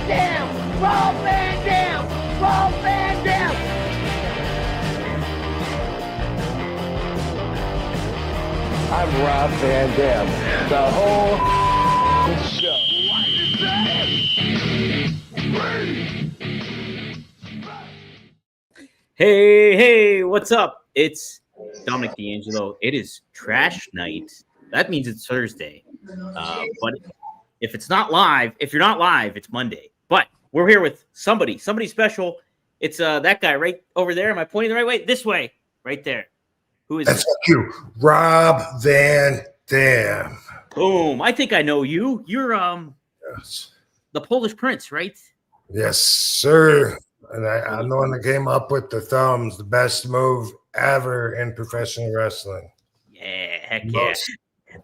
Dam! Rob Van Dam! Rob Van Dam! I'm Rob Van Dam. The whole show. Hey, what's up? It's Dominic D'Angelo. It is trash night. That means it's Thursday. But if it's not live, if you're not live, it's Monday. But we're here with somebody special. It's that guy right over there. Am I pointing the right way? This way, right there. Who is That's you, Rob Van Dam. Boom. I think I know you. You're Yes. the Polish Prince, right? Yes, sir. And I'm the one that came up with the thumbs, the best move ever in professional wrestling. Yeah, heck yeah.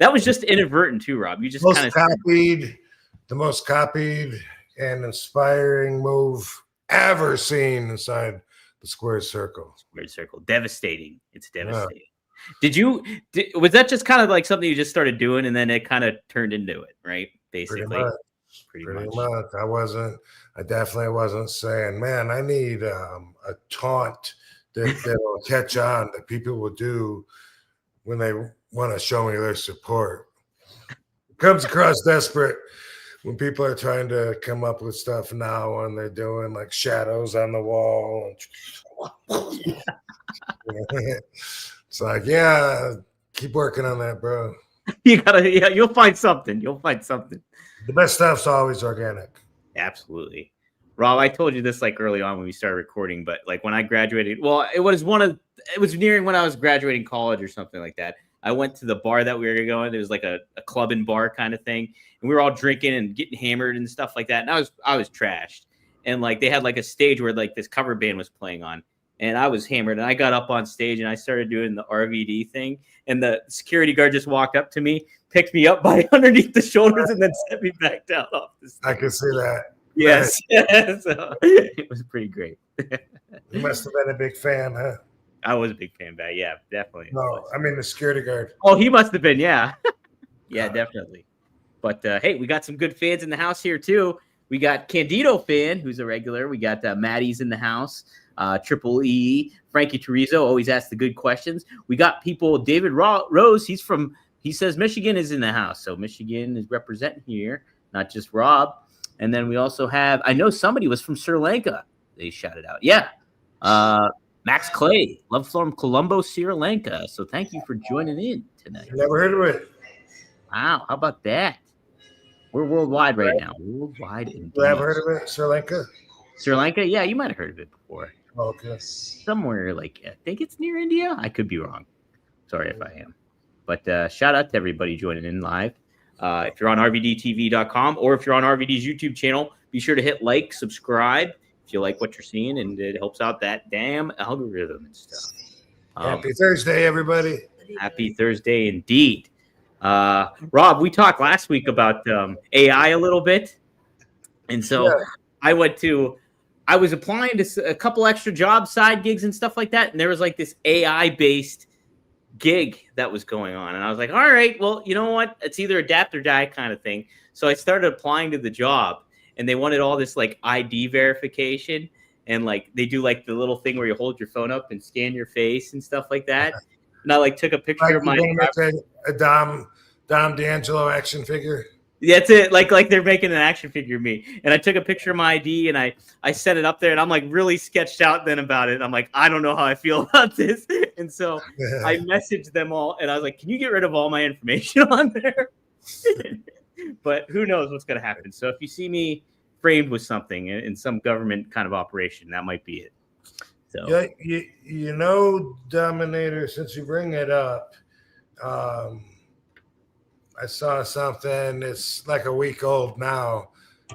That was just inadvertent too, Rob. You just kind of the most copied and inspiring move ever seen inside the square circle. Square circle. Devastating. It's devastating. Yeah. Was that just kind of like something you just started doing and then it kind of turned into it, right? Basically. Pretty much. I definitely wasn't saying, man, I need a taunt that'll catch on that people will do when they want to show me their support. It comes across desperate when people are trying to come up with stuff now and they're doing like shadows on the wall. It's like, yeah, keep working on that, bro. You'll find something. The best stuff's always organic. Absolutely. Rob, I told you this like early on when we started recording, but like when I graduated, well, it was nearing when I was graduating college or something like that. I went to the bar that we were going. It was like a club and bar kind of thing. And we were all drinking and getting hammered and stuff like that. And I was trashed. And like they had like a stage where like this cover band was playing on. And I was hammered. And I got up on stage and I started doing the RVD thing. And the security guard just walked up to me, picked me up by underneath the shoulders, and then set me back down off the stage. I can see that. Yes. So, it was pretty great. You must have been a big fan, huh? I was a big fan, but yeah, definitely. No, I mean the security guard. Oh, he must have been, yeah. Yeah, definitely. But hey, we got some good fans in the house here too. We got Candido fan, who's a regular. We got Maddie's in the house. Triple E, Frankie Turizo always asks the good questions. We got people. David Rose, he says Michigan is in the house, so Michigan is representing here, not just Rob. And then we also have, I know somebody was from Sri Lanka. They shouted out, yeah. Max Clay, love from Colombo, Sri Lanka. So thank you for joining in tonight. Never heard of it. Wow, how about that? We're worldwide right now. Worldwide. You ever heard of it, Sri Lanka? Sri Lanka? Yeah, you might have heard of it before. Okay. Somewhere like, I think it's near India. I could be wrong. Sorry if I am. But shout out to everybody joining in live. If you're on rvdtv.com or if you're on RVD's YouTube channel, be sure to hit like, subscribe if you like what you're seeing, and it helps out that damn algorithm and stuff. Happy Thursday, everybody. Happy Thursday indeed. Rob, we talked last week about AI a little bit. And so I was applying to a couple extra jobs, side gigs and stuff like that. And there was like this AI-based gig that was going on. And I was like, all right, well, you know what? It's either adapt or die kind of thing. So I started applying to the job, and they wanted all this like ID verification. And like they do like the little thing where you hold your phone up and scan your face and stuff like that. And I like took a picture of my a Dom D'Angelo action figure. That's it. Like they're making an action figure of me. And I took a picture of my ID and I set it up there, and I'm like really sketched out then about it. I'm like, I don't know how I feel about this. And so I messaged them all and I was like, can you get rid of all my information on there? But who knows what's going to happen. So if you see me framed with something in some government kind of operation, that might be it. So yeah, you know, Dominator, since you bring it up, I saw something. It's like a week old now,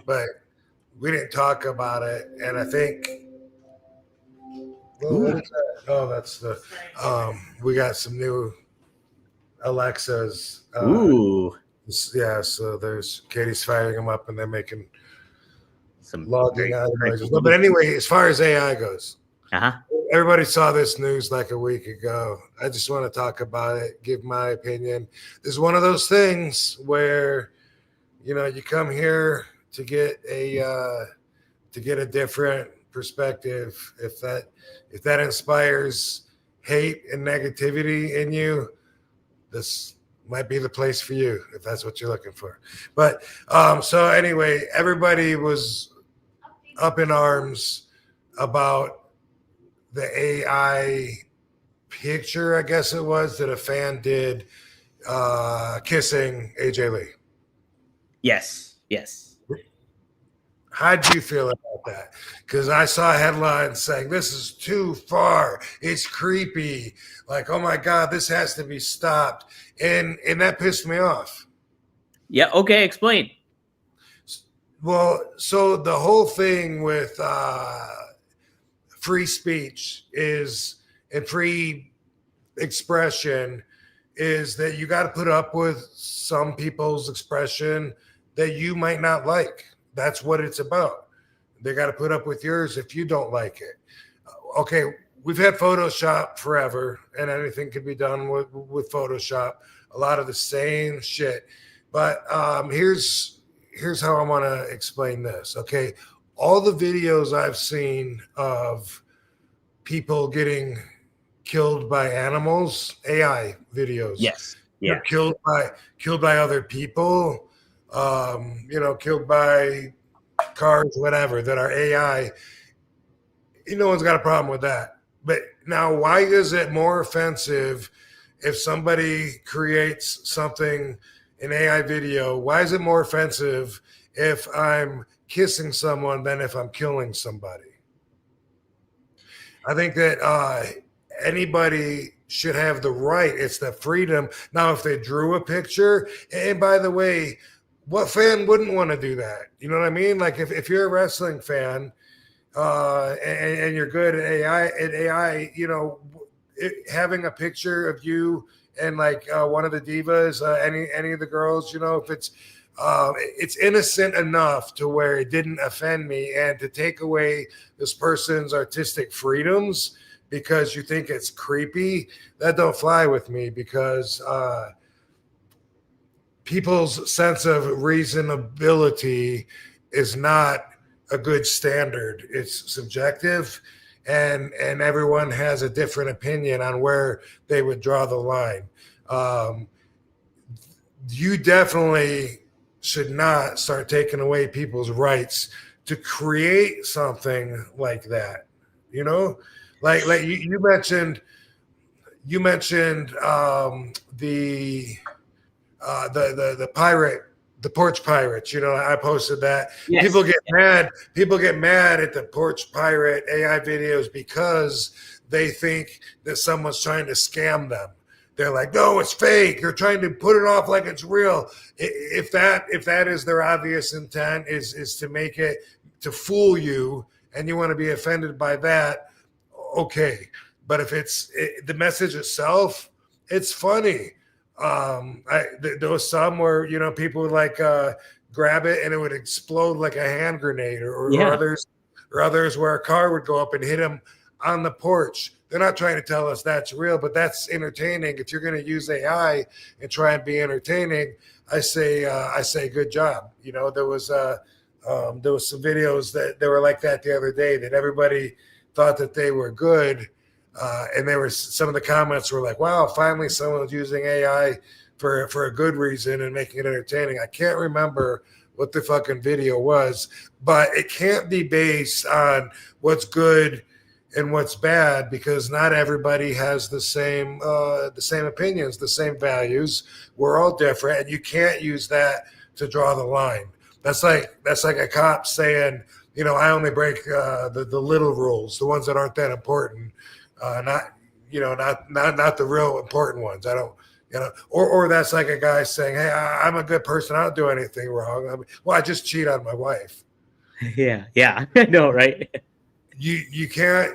but we didn't talk about it. And I think, well, what is that? Oh, that's the, we got some new Alexas. Ooh. Yeah, so there's Katie's firing them up and they're making some logging out noises. But anyway, as far as AI goes, everybody saw this news like a week ago. I just want to talk about it, give my opinion. This is one of those things where, you know, you come here to get a to get a different perspective. If that inspires hate and negativity in you, this might be the place for you if that's what you're looking for. But so anyway, everybody was up in arms about the AI picture, I guess it was, that a fan did kissing AJ Lee. Yes. How'd you feel about that? Because I saw headlines saying this is too far. It's creepy. Like, oh my God, this has to be stopped. And that pissed me off. Yeah. Okay. Explain. Well, so the whole thing with free speech is and free expression is that you got to put up with some people's expression that you might not like. That's what it's about. They got to put up with yours if you don't like it. Okay, we've had Photoshop forever, and anything can be done with Photoshop. A lot of the same shit. But here's how I want to explain this. Okay, all the videos I've seen of people getting killed by animals, AI videos. Yes. Yeah. Killed by other people. Killed by cars, whatever, that are AI. No one's got a problem with that. But now, why is it more offensive if somebody creates something, an AI video? Why is it more offensive if I'm kissing someone than if I'm killing somebody? I think that anybody should have the right. It's the freedom. Now, if they drew a picture, and by the way, what fan wouldn't want to do that? You know what I mean? Like if you're a wrestling fan and you're good at AI, having a picture of you and like one of the divas, any of the girls, if it's innocent enough to where it didn't offend me, and to take away this person's artistic freedoms because you think it's creepy, that don't fly with me, because people's sense of reasonability is not a good standard. It's subjective, and everyone has a different opinion on where they would draw the line. You definitely should not start taking away people's rights to create something like that. Like you mentioned the pirate, the porch pirates. I posted that. Yes. People get mad at the porch pirate AI videos because they think that someone's trying to scam them. They're like, no, it's fake. They're trying to put it off like it's real. If that is their obvious intent, is to make it to fool you, and you want to be offended by that, okay. But if it's the message itself, it's funny. There was some where people would like grab it and it would explode like a hand grenade, or others where a car would go up and hit them on the porch. They're not trying to tell us that's real, but that's entertaining. If you're going to use AI and try and be entertaining, I say good job. There was some videos that they were like that the other day that everybody thought that they were good. And there were some of the comments were like, wow, finally someone's using AI for a good reason and making it entertaining. I can't remember what the fucking video was, but it can't be based on what's good and what's bad, because not everybody has the same opinions, the same values. We're all different, and you can't use that to draw the line. That's like a cop saying, I only break the little rules, the ones that aren't that important. Not the real important ones. I don't, or that's like a guy saying, hey, I'm a good person. I don't do anything wrong. I just cheat on my wife. Yeah. I know, right? You can't,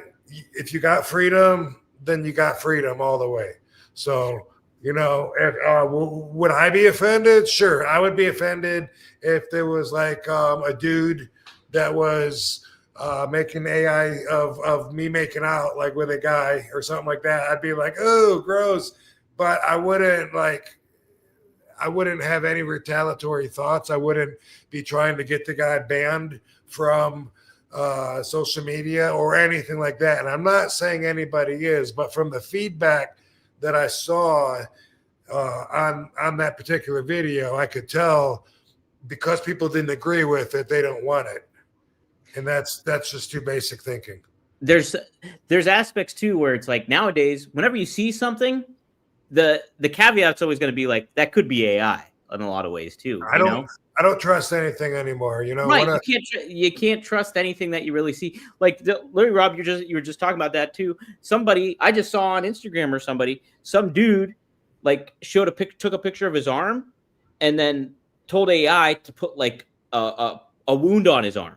if you got freedom, then you got freedom all the way. So, would I be offended? Sure. I would be offended if there was like a dude that was making AI of me making out like with a guy or something like that. I'd be like, oh, gross. But I wouldn't have any retaliatory thoughts. I wouldn't be trying to get the guy banned from social media or anything like that. And I'm not saying anybody is, but from the feedback that I saw on that particular video, I could tell because people didn't agree with it, they don't want it. And that's just too basic thinking. There's aspects too where it's like nowadays, whenever you see something, the caveat's always going to be like that could be AI in a lot of ways too. I don't trust anything anymore. You know, right? You can't trust anything that you really see. Like Larry, Rob, you were just talking about that too. Somebody I just saw on Instagram or some dude like took a picture of his arm and then told AI to put like a wound on his arm,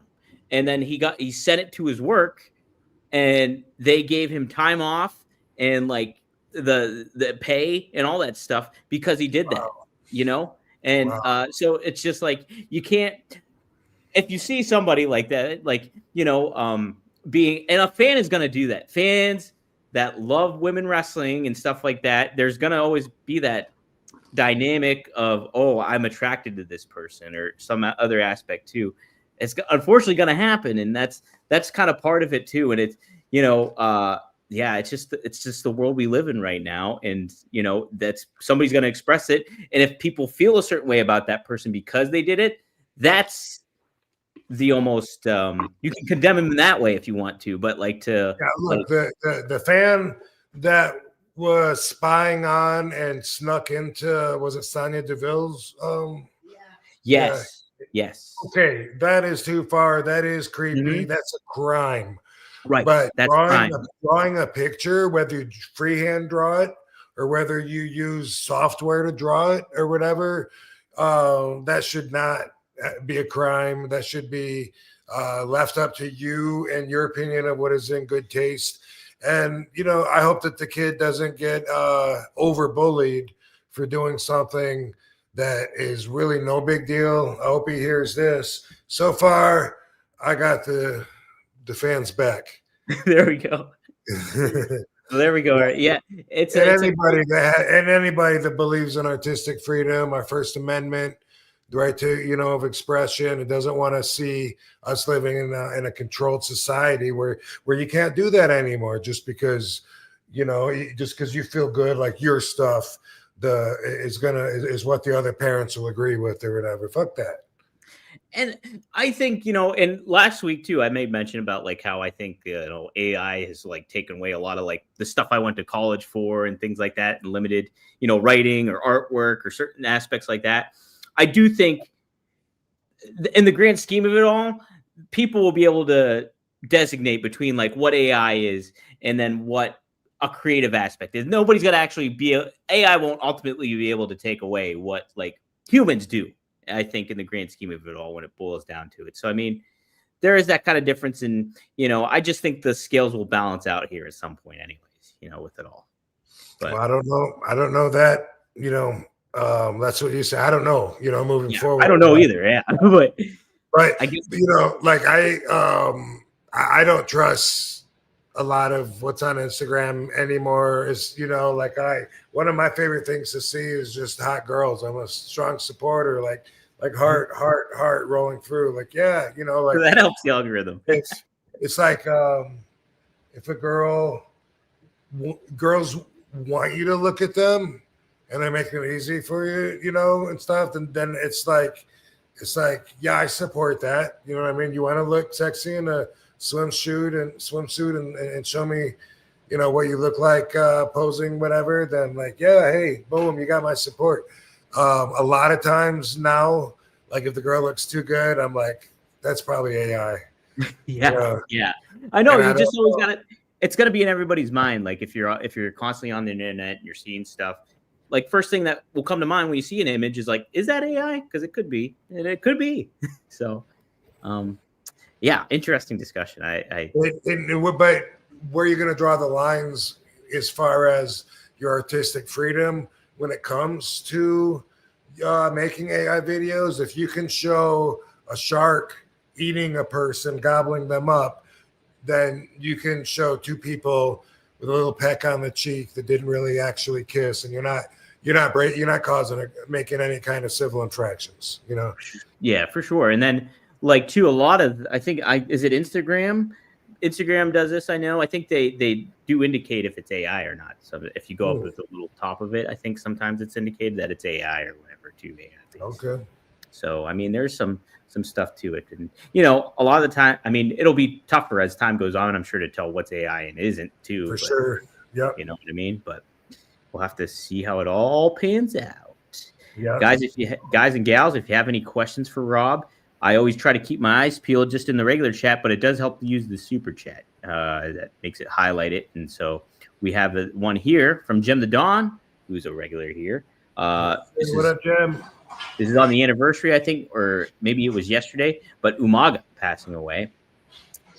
and then he sent it to his work, and they gave him time off and like the pay and all that stuff because he did that. Wow. You know. And so it's just like you can't, if you see somebody like that, like, you know, and a fan is going to do that. Fans that love women wrestling and stuff like that, there's going to always be that dynamic of, oh, I'm attracted to this person or some other aspect too. It's unfortunately going to happen. And that's kind of part of it too. And it's, you know, yeah, it's just the world we live in right now. And, you know, that's somebody's going to express it. And if people feel a certain way about that person because they did it, that's the almost, you can condemn him in that way if you want to, but like to. Yeah, look, the fan that was spying on and snuck into, was it Sonya Deville's? Yes. Yes. Okay. That is too far. That is creepy. Mm-hmm. That's a crime. Right, but drawing a picture, whether you freehand draw it or whether you use software to draw it or whatever, that should not be a crime. That should be left up to you and your opinion of what is in good taste. And, you know, I hope that the kid doesn't get over bullied for doing something that is really no big deal. I hope he hears this. So far, I got the fans back. There we go. There we go. Yeah, anybody that believes in artistic freedom, our First Amendment, the right to, you know, of expression, and doesn't want to see us living in a controlled society where you can't do that anymore just because, you know, just because you feel good, like your stuff is what the other parents will agree with or whatever. Fuck that. And I think, you know, and last week too, I made mention about like how I think, you know, AI has like taken away a lot of like the stuff I went to college for and things like that, and limited, you know, writing or artwork or certain aspects like that. I do think in the grand scheme of it all, people will be able to designate between like what AI is and then what a creative aspect is. Nobody's going to actually AI won't ultimately be able to take away what like humans do. I think in the grand scheme of it all, when it boils down to it. So, I mean, there is that kind of difference in, you know, I just think the scales will balance out here at some point anyways, you know, with it all. But well, I don't know that, you know, that's what you say. I don't know, you know, moving forward. I don't know either. Yeah. but I guess, you know, like I don't trust a lot of what's on Instagram anymore. Is, you know, like one of my favorite things to see is just hot girls. I'm a strong supporter, like heart rolling through. Like, yeah, you know, like that helps the algorithm. It's like if girls want you to look at them and they're making it easy for you, you know, and stuff, and then it's like, yeah, I support that. You know what I mean? You want to look sexy in a swimsuit and show me, you know, what you look like posing, whatever, then like, yeah, hey, boom, you got my support. A lot of times now, like if the girl looks too good, I'm like, that's probably AI. Yeah. I know. You just always got it. It's gonna be in everybody's mind. Like if you're constantly on the internet and you're seeing stuff, like first thing that will come to mind when you see an image is like, is that AI? Because it could be, and it could be. So, yeah, interesting discussion. But where are you going to draw the lines as far as your artistic freedom when it comes to making AI videos? If you can show a shark eating a person, gobbling them up, then you can show two people with a little peck on the cheek that didn't really actually kiss, and you're not making any kind of civil infractions, you know? Yeah, for sure. And then like to a lot of, I think is it Instagram? Instagram does this. I know. I think they do indicate if it's AI or not. So if you go up with the little top of it, I think sometimes it's indicated that it's AI or whatever to AI. Okay. So I mean, there's some stuff to it, and a lot of the time, I mean, it'll be tougher as time goes on. I'm sure to tell what's AI and isn't too. For sure. Yeah. You know what I mean? But we'll have to see how it all pans out. Yeah. Guys, guys and gals, if you have any questions for Rob, I always try to keep my eyes peeled just in the regular chat, but it does help to use the super chat. That makes it highlight it. And so we have one here from Jim the Don, who's a regular here. What up, Jim? This is on the anniversary, I think, or maybe it was yesterday, but Umaga passing away.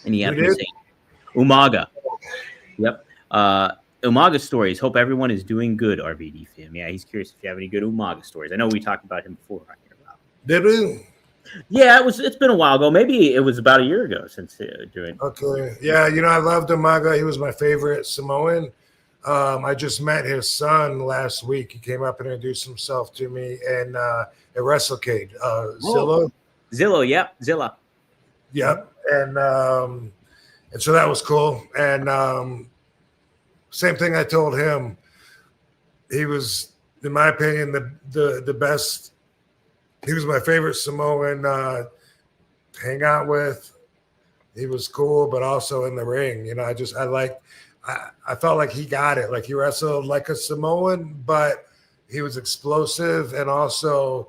And he had to say Umaga. Yep. Umaga stories. Hope everyone is doing good, RVD fam. Yeah, he's curious if you have any good Umaga stories. I know we talked about him before. Did we? Yeah, it's been a while ago. Maybe it was about a year ago since doing. Okay. Yeah, I loved Umaga. He was my favorite Samoan. I just met his son last week. He came up and introduced himself to me and at WrestleCade. Zillow, yep, Zilla. Yep. And so that was cool. And same thing I told him. He was, in my opinion, the best. He was my favorite Samoan to hang out with. He was cool, but also in the ring. I felt like he got it. Like he wrestled like a Samoan, but he was explosive and also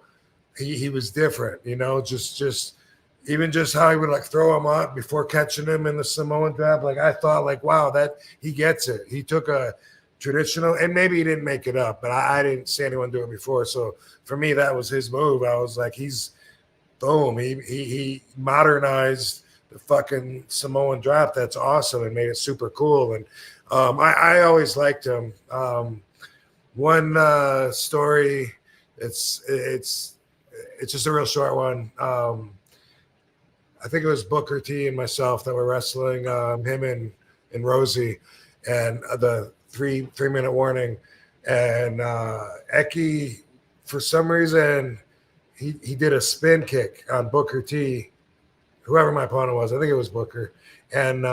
he was different, just even just how he would like throw him up before catching him in the Samoan drop. Like I thought like, wow, that he gets it. He took a traditional, and maybe he didn't make it up, but I didn't see anyone do it before. So for me, that was his move. I was like, he's boom. He modernized the fucking Samoan drop. That's awesome and made it super cool. And I always liked him. One story, it's just a real short one. I think it was Booker T and myself that were wrestling, him and Rosie, and the three-minute warning. And Eki, for some reason, he did a spin kick on Booker T, whoever my opponent was. I think it was Booker. And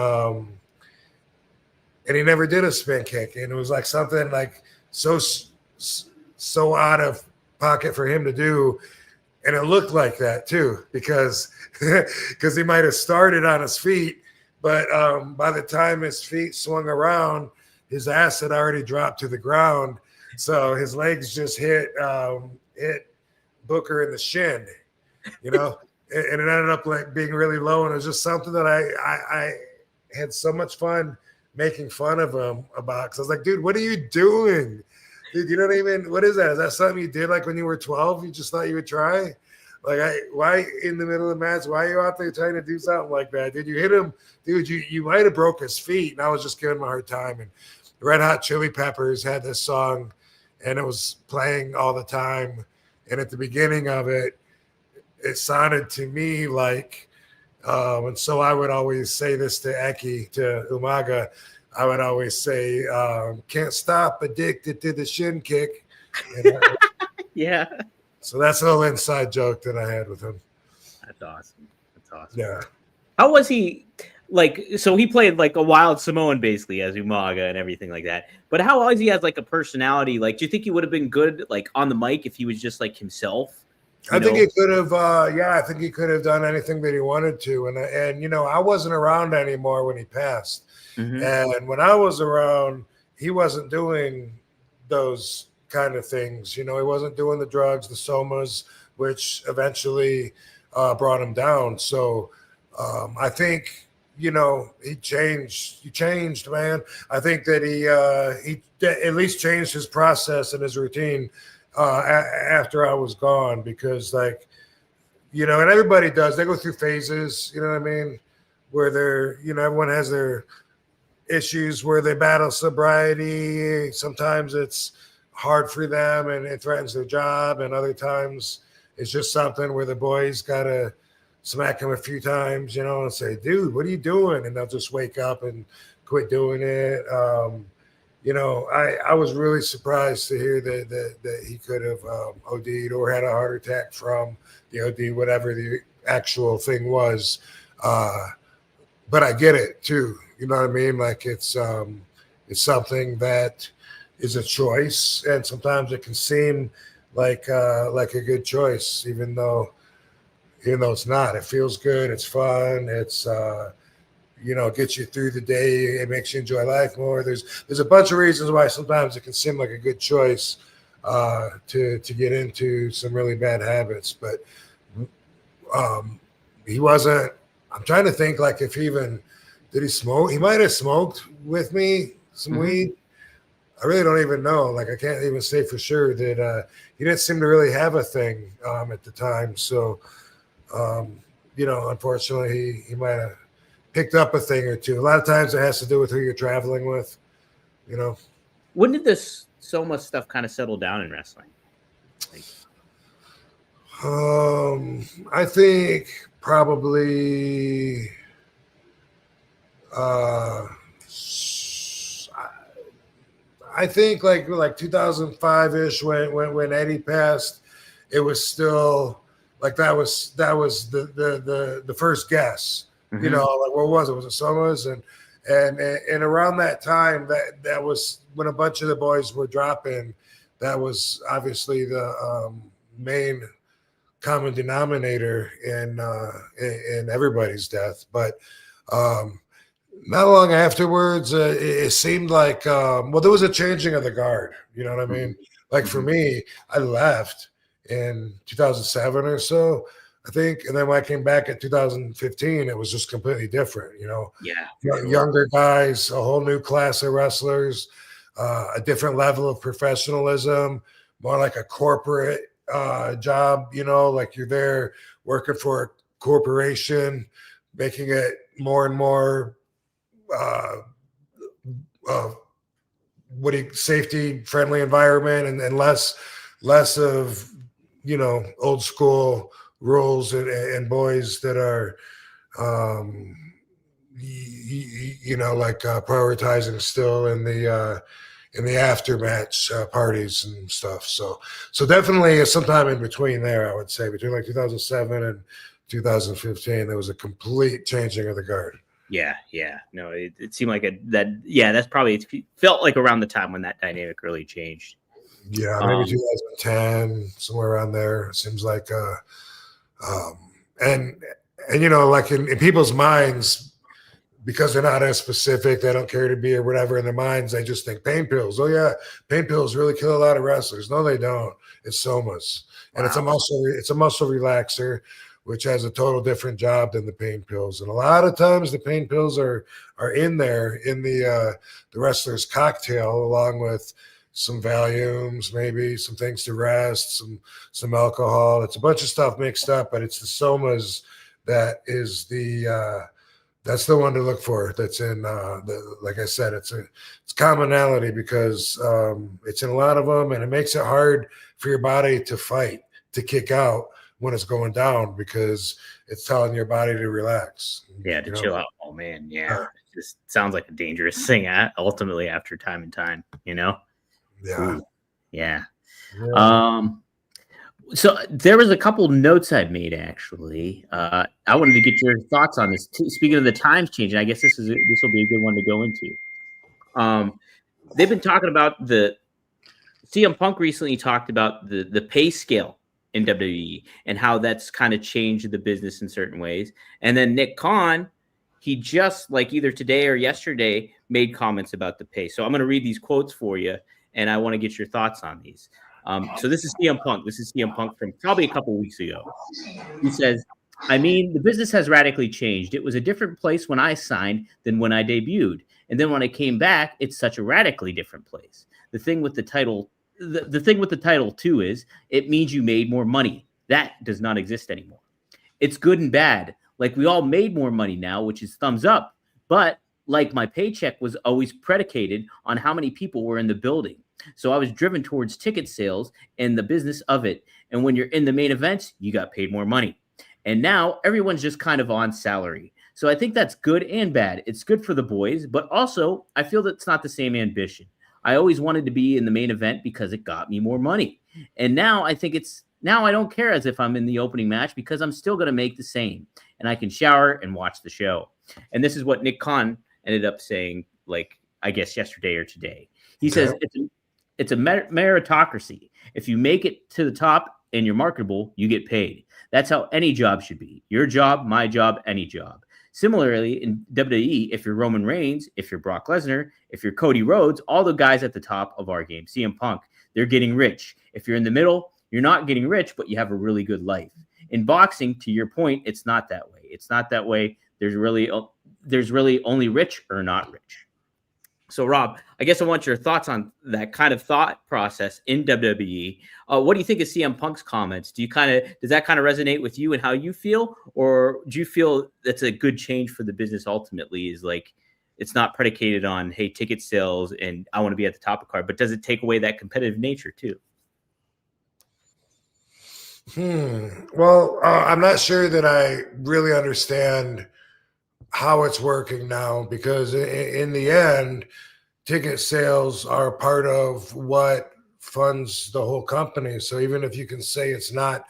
he never did a spin kick. And it was like something like so out of pocket for him to do. And it looked like that too, because he might have started on his feet, but by the time his feet swung around, his ass had already dropped to the ground. So his legs just hit Booker in the shin, and it ended up like being really low. And it was just something that I had so much fun making fun of him about. Cause I was like, dude, what are you doing? Dude, you know what I mean? What is that? Is that something you did like when you were 12? You just thought you would try? Like, why in the middle of the match? Why are you out there trying to do something like that? Did you hit him? Dude, you might have broke his feet. And I was just giving him a hard time. And Red Hot Chili Peppers had this song, and it was playing all the time. And at the beginning of it, it sounded to me like, and so I would always say this to Eki, to Umaga. I would always say, can't stop, addicted to the shin kick. Yeah. So that's a little inside joke that I had with him. That's awesome. Yeah. How was he? Like, so he played like a wild Samoan basically as Umaga and everything like that. But how was he as like a personality? Like, do you think he would have been good like on the mic if he was just like himself? I think he could have. I think he could have done anything that he wanted to. And I wasn't around anymore when he passed. Mm-hmm. And when I was around, he wasn't doing those kind of things. He wasn't doing the drugs, the somas, which eventually brought him down. So I think, he changed. He changed, man. I think that he at least changed his process and his routine after I was gone, because and everybody does. They go through phases, you know what I mean, where they're, everyone has their issues where they battle sobriety. Sometimes it's hard for them and it threatens their job, and other times it's just something where the boys gotta smack him a few times, and say, dude, what are you doing? And they'll just wake up and quit doing it. I was really surprised to hear that he could have OD'd or had a heart attack from the OD, whatever the actual thing was. But I get it too. You know what I mean? Like it's something that is a choice, and sometimes it can seem like a good choice, even though it's not. It feels good. It's fun. It's gets you through the day. It makes you enjoy life more. There's a bunch of reasons why sometimes it can seem like a good choice to get into some really bad habits, but he wasn't. I'm trying to think, like, if he even did he smoke? He might have smoked with me some weed. I really don't even know. Like, I can't even say for sure that he didn't seem to really have a thing at the time. So, unfortunately, he might have picked up a thing or two. A lot of times it has to do with who you're traveling with, When did this Soma stuff kind of settle down in wrestling? I think probably I think like 2005-ish when Eddie passed, it was still like that was the first guess. Like what was it? Was it Soma's? And around that time that was when a bunch of the boys were dropping. That was obviously the main common denominator in everybody's death. But not long afterwards, it seemed like there was a changing of the guard. You know what I mean? Like for me, I left in 2007 or so, I think, and then when I came back in 2015, it was just completely different. Younger guys, a whole new class of wrestlers, a different level of professionalism, more like a corporate job. Like you're there working for a corporation, making it more and more safety friendly environment, and less of old school rules and boys that are prioritizing still in the aftermatch parties and stuff. So definitely sometime in between there, I would say between like 2007 and 2015, there was a complete changing of the guard. Yeah. No, it seemed like that's probably, it felt like around the time when that dynamic really changed. Yeah, maybe 2010, somewhere around there. It seems like, and like in people's minds, because they're not as specific, they don't care to be or whatever in their minds. They just think pain pills. Oh yeah, pain pills really kill a lot of wrestlers. No, they don't. It's Somas, and it's a muscle relaxer, which has a total different job than the pain pills. And a lot of times the pain pills are in there in the wrestler's cocktail, along with some Valiums, maybe some things to rest, some alcohol. It's a bunch of stuff mixed up, but it's the Somas that is that's the one to look for. That's in like I said, it's commonality because it's in a lot of them, and it makes it hard for your body to fight, to kick out when it's going down, because it's telling your body to relax. Yeah, to chill out. Oh man, yeah. It just sounds like a dangerous thing ultimately after time and time, Yeah. Ooh. Yeah. So there was a couple notes I made actually. I wanted to get your thoughts on this. Speaking of the times changing, I guess this will be a good one to go into. They've been talking about CM Punk recently talked about the pay scale in WWE and how that's kind of changed the business in certain ways. And then Nick Khan, he just like either today or yesterday made comments about the pay. So I'm going to read these quotes for you, and I want to get your thoughts on these. So this is CM Punk. This is CM Punk from probably a couple weeks ago. He says, I mean, the business has radically changed. It was a different place when I signed than when I debuted. And then when I came back, it's such a radically different place. The thing with the title, the thing with the title too is it means you made more money. That does not exist anymore. It's good and bad. Like we all made more money now, which is thumbs up. But like my paycheck was always predicated on how many people were in the building. So I was driven towards ticket sales and the business of it. And when you're in the main events, you got paid more money. And now everyone's just kind of on salary. So I think that's good and bad. It's good for the boys, but also I feel that it's not the same ambition. I always wanted to be in the main event because it got me more money. And now I think it's Now I don't care as if I'm in the opening match because I'm still going to make the same, and I can shower and watch the show. And this is what Nick Khan ended up saying, like, I guess yesterday or today. He says it's a meritocracy. If you make it to the top and you're marketable, you get paid. That's how any job should be. Your job, my job, any job. Similarly, in WWE, if you're Roman Reigns, if you're Brock Lesnar, if you're Cody Rhodes, all the guys at the top of our game, CM Punk, they're getting rich. If you're in the middle, you're not getting rich, but you have a really good life. In boxing, to your point, it's not that way. It's not that way. There's really only rich or not rich. So, Rob, I guess I want your thoughts on that kind of thought process in WWE. What do you think of CM Punk's comments? Does that kind of resonate with you and how you feel, or do you feel that's a good change for the business? Ultimately, is like it's not predicated on hey ticket sales and I want to be at the top of the card, but does it take away that competitive nature too? Well, I'm not sure that I really understand how it's working now, because in the end, ticket sales are part of what funds the whole company. So even if you can say it's not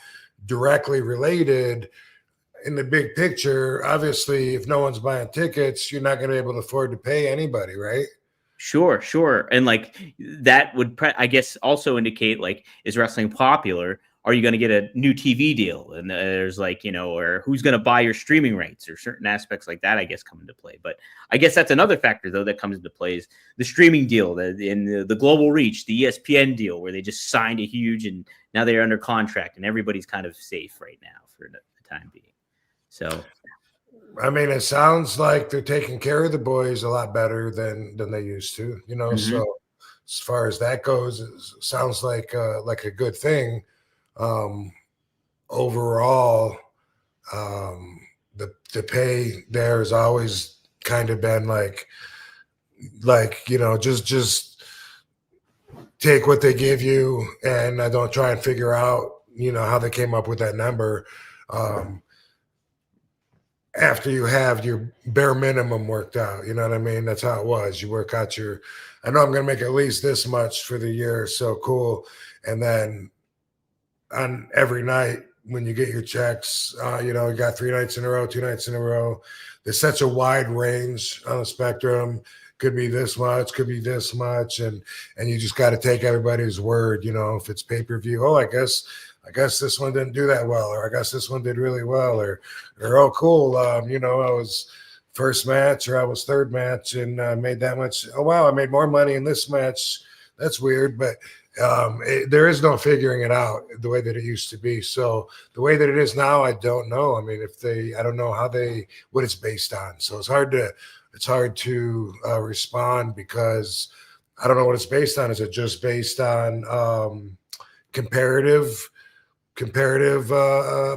directly related, in the big picture, obviously, if no one's buying tickets, you're not going to be able to afford to pay anybody, right? Sure. And like that would, I guess, also indicate like, is wrestling popular? Are you going to get a new TV deal? And there's like, or who's going to buy your streaming rights, or certain aspects like that, I guess, come into play. But I guess that's another factor, though, that comes into play is the streaming deal, the global reach, the ESPN deal, where they just signed a huge, and now they're under contract and everybody's kind of safe right now for the time being. So, I mean, it sounds like they're taking care of the boys a lot better than they used to, So as far as that goes, it sounds like a good thing. Overall, the pay there has always kind of been like just take what they give you, and I don't try and figure out how they came up with that number. After you have your bare minimum worked out, you know what I mean? That's how it was. You work out I know I'm going to make at least this much for the year. So cool. And then on every night when you get your checks, you got 3 nights in a row, 2 nights in a row. There's such a wide range on the spectrum. Could be this much, could be this much. And you just got to take everybody's word, if it's pay-per-view. Oh, I guess this one didn't do that well, or I guess this one did really well, or oh, cool. I was first match, or I was third match and made that much. Oh, wow, I made more money in this match. That's weird. But there is no figuring it out the way that it used to be. So the way that it is now, I don't know. I mean, I don't know what it's based on. So it's hard to respond, because I don't know what it's based on. Is it just based on comparative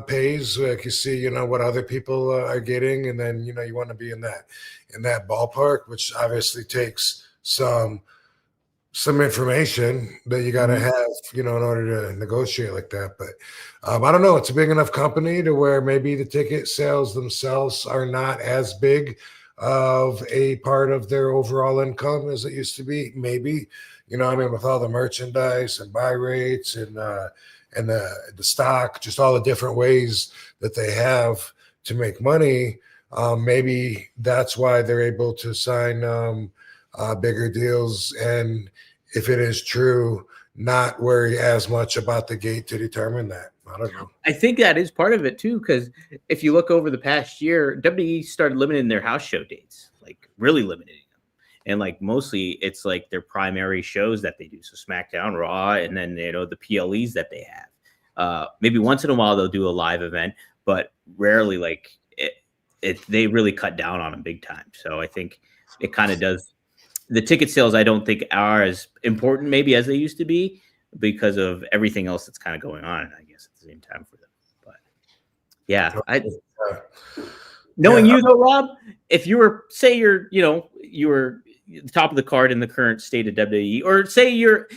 pays? Like you see, what other people are getting, and then you want to be in that ballpark, which obviously takes some information that you got to have, in order to negotiate like that. But I don't know. It's a big enough company to where maybe the ticket sales themselves are not as big of a part of their overall income as it used to be. Maybe, with all the merchandise and buy rates and the stock, just all the different ways that they have to make money. Maybe that's why they're able to sign bigger deals, and if it is true, not worry as much about the gate to determine that. I don't know. I think that is part of it too, because if you look over the past year, WWE started limiting their house show dates, like really limiting them, and like mostly it's like their primary shows that they do, so SmackDown, Raw, and then the PLEs that they have. Maybe once in a while they'll do a live event, but rarely. Like they really cut down on them big time. So I think it kind of does. The ticket sales, I don't think, are as important maybe as they used to be, because of everything else that's kind of going on, I guess, at the same time for them. But yeah, knowing you though, Rob, if you were, say you were the top of the card in the current state of WWE, or say you're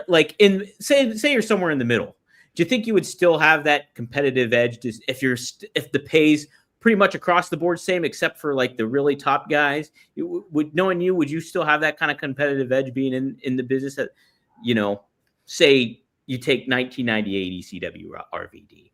like say you're somewhere in the middle, do you think you would still have that competitive edge if the pay's pretty much across the board same, except for like the really top guys? Knowing you, would you still have that kind of competitive edge being in the business that, say you take 1998 ECW RVD.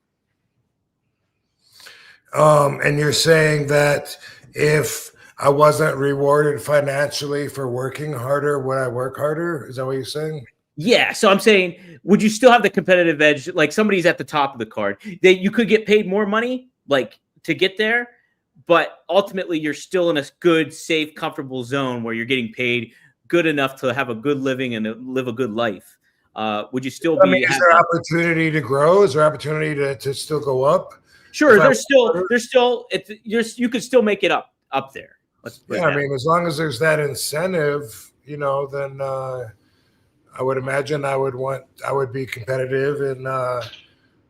And you're saying that if I wasn't rewarded financially for working harder, would I work harder? Is that what you're saying? Yeah. So I'm saying, would you still have the competitive edge? Like somebody's at the top of the card, that you could get paid more money, like to get there, but ultimately you're still in a good, safe, comfortable zone where you're getting paid good enough to have a good living and live a good life. Would you still be? I mean, is there opportunity to grow? Is there opportunity to still go up? Sure, you could still make it up there. Yeah, I mean, as long as there's that incentive, then I would imagine I would be competitive and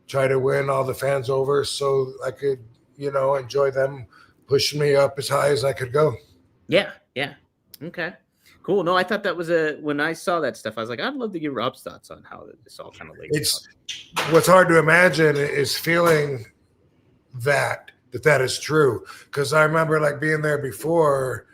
try to win all the fans over so I could, enjoy them pushing me up as high as I could go. Yeah. Okay. Cool. No, I thought that was when I saw that stuff, I was like, I'd love to get Rob's thoughts on how this all kind of laid out. What's hard to imagine is feeling that is true. Because I remember like being there before,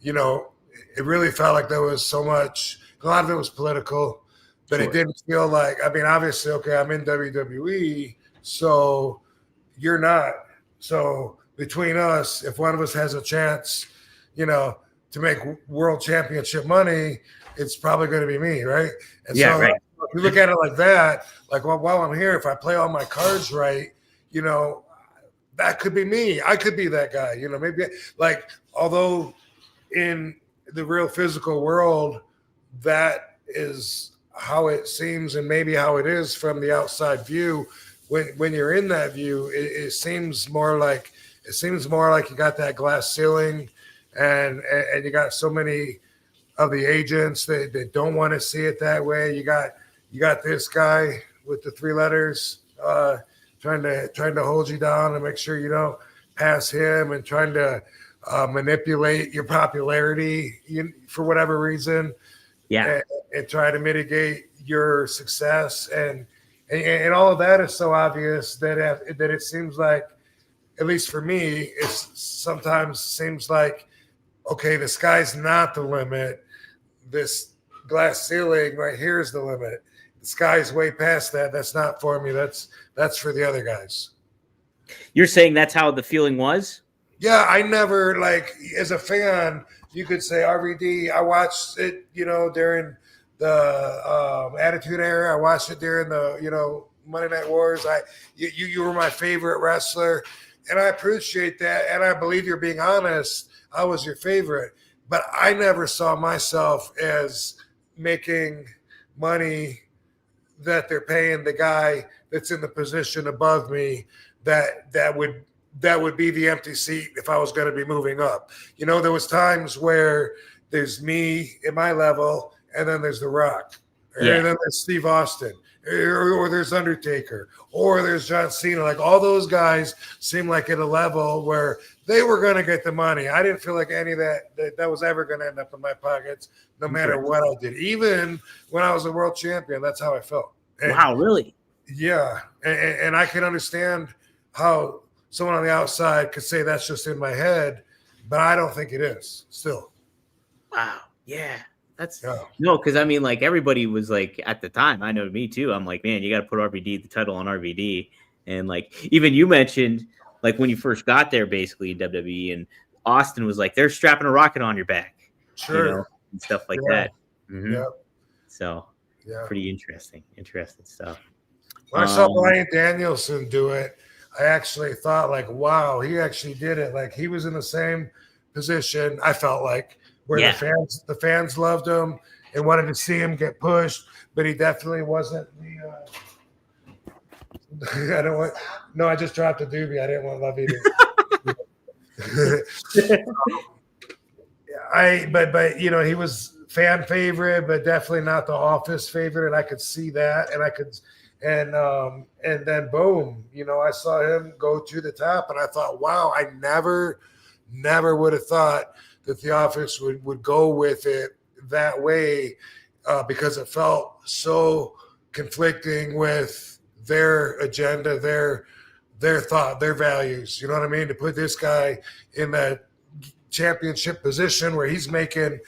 it really felt like there was so much, a lot of it was political, but It didn't feel like, I mean, obviously, okay, I'm in WWE, so you're not. So between us, if one of us has a chance, to make world championship money, it's probably going to be me, right? And yeah, right. If you look at it like that, like, well, while I'm here, if I play all my cards right, that could be me. I could be that guy, maybe like, although in the real physical world, that is how it seems and maybe how it is from the outside view. When you're in that view, it seems more like you got that glass ceiling and you got so many of the agents that don't want to see it that way. You got this guy with the 3 letters trying to hold you down and make sure you don't pass him and trying to manipulate your popularity for whatever reason. Yeah. And try to mitigate your success. And all of that is so obvious that it seems like, at least for me, it sometimes seems like, okay, the sky's not the limit. This glass ceiling right here is the limit. The sky's way past that. That's not for me. That's for the other guys. You're saying that's how the feeling was? Yeah, I never, like, as a fan, you could say RVD. I watched it, during the Attitude Era. I watched it during the, Monday Night Wars. You were my favorite wrestler, and I appreciate that. And I believe you're being honest. I was your favorite, but I never saw myself as making money that they're paying the guy that's in the position above me. That would be the empty seat if I was going to be moving up. There was times where there's me at my level, and then there's The Rock, and then there's Steve Austin, or there's Undertaker, or there's John Cena. Like, all those guys seem like at a level where they were going to get the money. I didn't feel like any of that was ever going to end up in my pockets, no matter what I did. Even when I was a world champion, that's how I felt. And, wow, really? Yeah, and I can understand how someone on the outside could say that's just in my head, but I don't think it is still. Wow. Yeah. No, because I mean, like, everybody was like, at the time, I know me too. I'm like, man, you got to put RVD, the title on RVD. And like, even you mentioned, like, when you first got there, basically in WWE, and Austin was like, they're strapping a rocket on your back, sure, and stuff like that. Mm-hmm. Yeah. So, pretty interesting stuff. When I saw Bryan Danielson do it, I actually thought, like, wow, he actually did it. Like, he was in the same position, I felt like, where the fans loved him and wanted to see him get pushed, but he definitely wasn't the I just dropped a doobie. I didn't want Lovey to but he was fan favorite, but definitely not the office favorite, and I could see that, and then boom, I saw him go to the top, and I thought, wow, I never would have thought that the office would go with it that way, because it felt so conflicting with their agenda, their thought, their values. You know what I mean? To put this guy in that championship position where he's making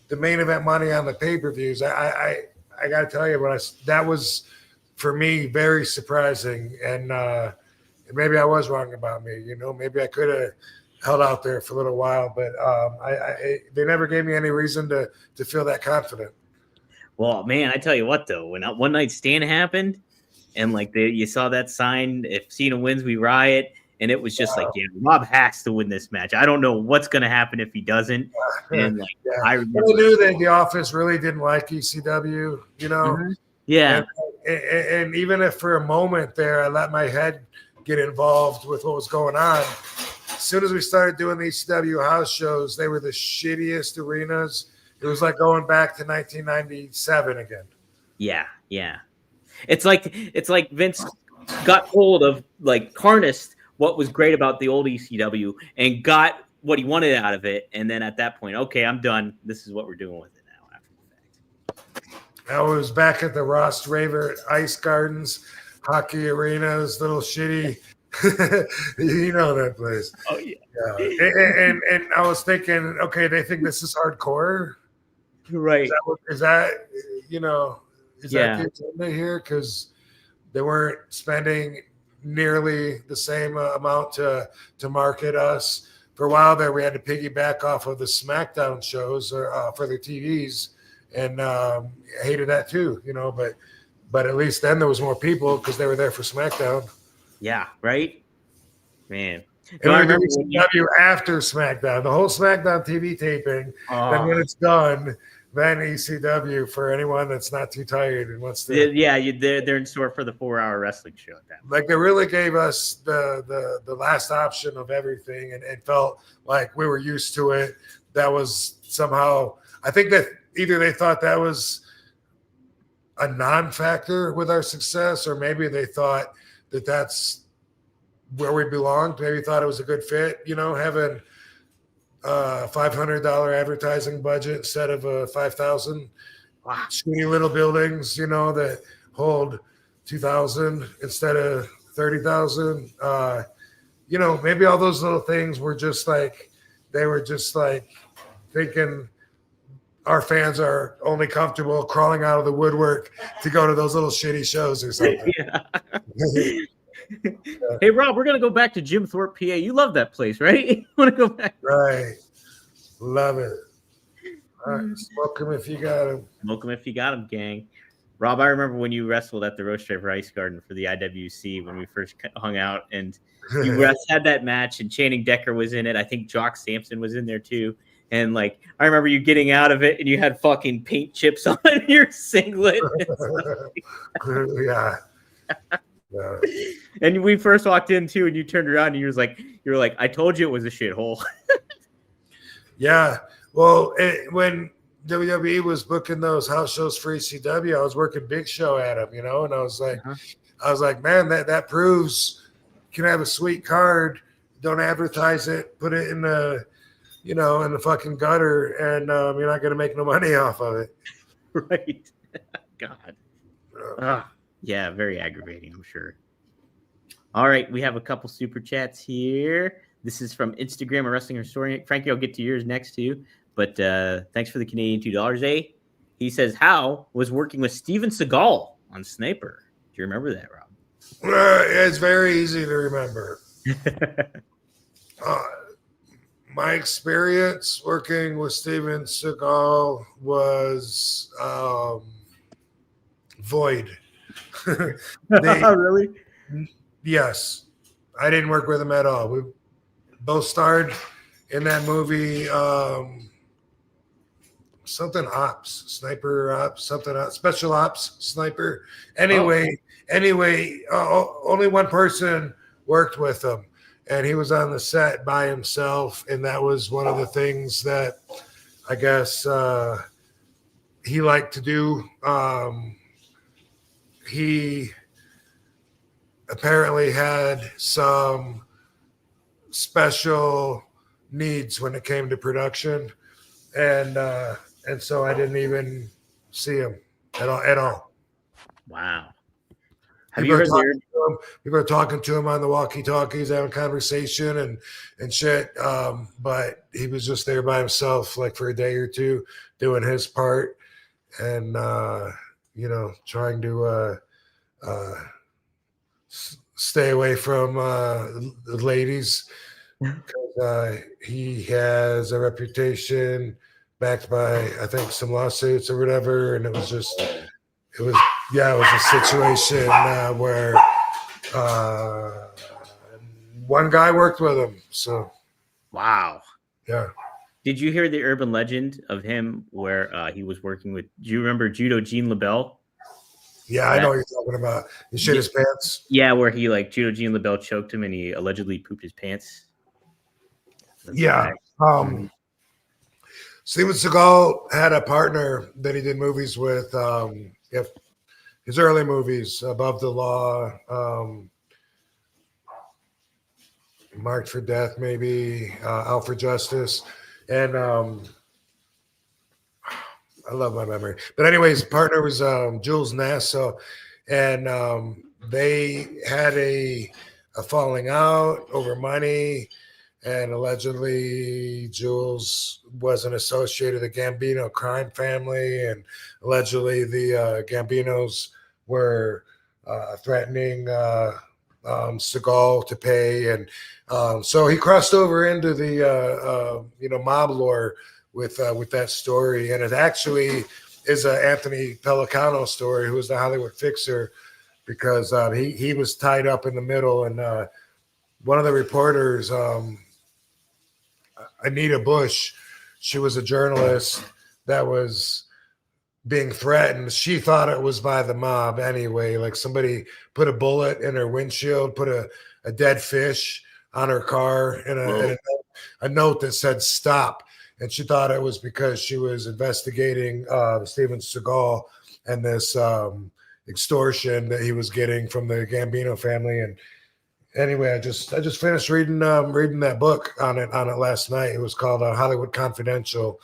the main event money on the pay-per-views. I got to tell you, that was for me, very surprising. And maybe I was wrong about me. Maybe I could have held out there for a little while, but they never gave me any reason to feel that confident. Well, man, I tell you what, though, when One Night Stand happened, and like you saw that sign, if Cena wins, we riot, and it was just like, yeah, Rob has to win this match. I don't know what's going to happen if he doesn't. And like, I remember, knew that the office really didn't like ECW, Mm-hmm. Yeah. And even if for a moment there, I let my head get involved with what was going on. As soon as we started doing the ECW house shows, they were the shittiest arenas. It was like going back to 1997 again. Yeah. It's like Vince got hold of, like, harnessed what was great about the old ECW and got what he wanted out of it. And then at that point, okay, I'm done. This is what we're doing with it now after the fact. I was back at the Ross Raver Ice Gardens, hockey arenas, little shitty. You know that place. Oh, yeah. And I was thinking, okay, they think this is hardcore. Right. Is that the agenda here? Because they weren't spending nearly the same amount to market us. For a while there, we had to piggyback off of the SmackDown shows for the TVs, and hated that too, but at least then there was more people because they were there for SmackDown. Yeah, right? Man. And I remember ECW after SmackDown, the whole SmackDown TV taping, then when it's done, then ECW for anyone that's not too tired and wants to. Yeah, they're in store for the 4-hour wrestling show at that point. Like, they really gave us the last option of everything, and felt like we were used to it. That was somehow, I think that either they thought that was a non-factor with our success, or maybe they thought that that's where we belonged. Maybe thought it was a good fit, having $500 advertising budget instead of a $5,000. Wow. Skinny little buildings, that hold 2,000 instead of 30,000. Maybe all those little things were just like, they were just like thinking our fans are only comfortable crawling out of the woodwork to go to those little shitty shows or something. Hey, Rob, we're going to go back to Jim Thorpe, PA. You love that place, right? You want to go back? Right. Love it. All right. Smoke him if you got him. Smoke him if you got him, gang. Rob, I remember when you wrestled at the Roast Driver Ice Garden for the IWC when we first hung out, and you had that match, and Channing Decker was in it. I think Jock Sampson was in there too. And like, I remember you getting out of it and you had fucking paint chips on your singlet. Yeah. And we first walked in too, and you turned around and you were like, I told you it was a shithole. Yeah. Well, when WWE was booking those house shows for ECW, I was working Big Show at them, and I was like, man, that proves you can have a sweet card, don't advertise it, put it in the in the fucking gutter, and you're not going to make no money off of it. Right. God. Yeah, very aggravating, I'm sure. All right, we have a couple super chats here. This is from Instagram, a wrestling historian. Frankie, I'll get to yours next too. But thanks for the Canadian $2, eh? He says, how was working with Steven Seagal on Sniper? Do you remember that, Rob? It's very easy to remember. My experience working with Steven Seagal was void. Really? Yes. I didn't work with him at all. We both starred in that movie, something ops, sniper ops, something ops, special ops, sniper. Anyway, only one person worked with him, and he was on the set by himself, and that was one of the things that I guess he liked to do. He apparently had some special needs when it came to production, and so I didn't even see him at all. Wow. People are talking to him on the walkie-talkies, having conversation and shit. But he was just there by himself, like for a day or two, doing his part, and trying to stay away from the ladies because he has a reputation backed by, I think, some lawsuits or whatever. And it was a situation where one guy worked with him. So, wow. Yeah. Did you hear the urban legend of him where he was working with? Do you remember Judo Gene LaBelle? Yeah, I know what you're talking about. He shit his pants. Yeah, where he Judo Gene LaBelle choked him and he allegedly pooped his pants. Yeah. Steven Seagal had a partner that he did movies with. His early movies, Above the Law, Marked for Death, maybe Out for Justice, and I love my memory. But anyways, partner was Jules Nassau, and they had a falling out over money, and allegedly Jules wasn't associated with the Gambino crime family, and allegedly the Gambinos were threatening Seagal to pay, and so he crossed over into the mob lore with that story, and it actually is an Anthony Pellicano story, who was the Hollywood fixer, because he was tied up in the middle, and one of the reporters, Anita Bush, she was a journalist that was being threatened. She thought it was by the mob anyway, like somebody put a bullet in her windshield, put a dead fish on her car, and a note that said stop. And she thought it was because she was investigating Steven Seagal and this extortion that he was getting from the Gambino family. And anyway, I just finished reading that book on it last night. It was called Hollywood Confidential.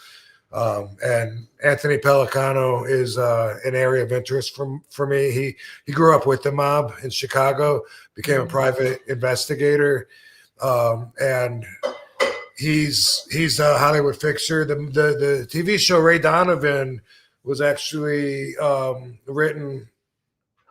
And Anthony Pellicano is an area of interest for me. He grew up with the mob in Chicago, became a private investigator, and he's a Hollywood fixer. The TV show Ray Donovan was actually written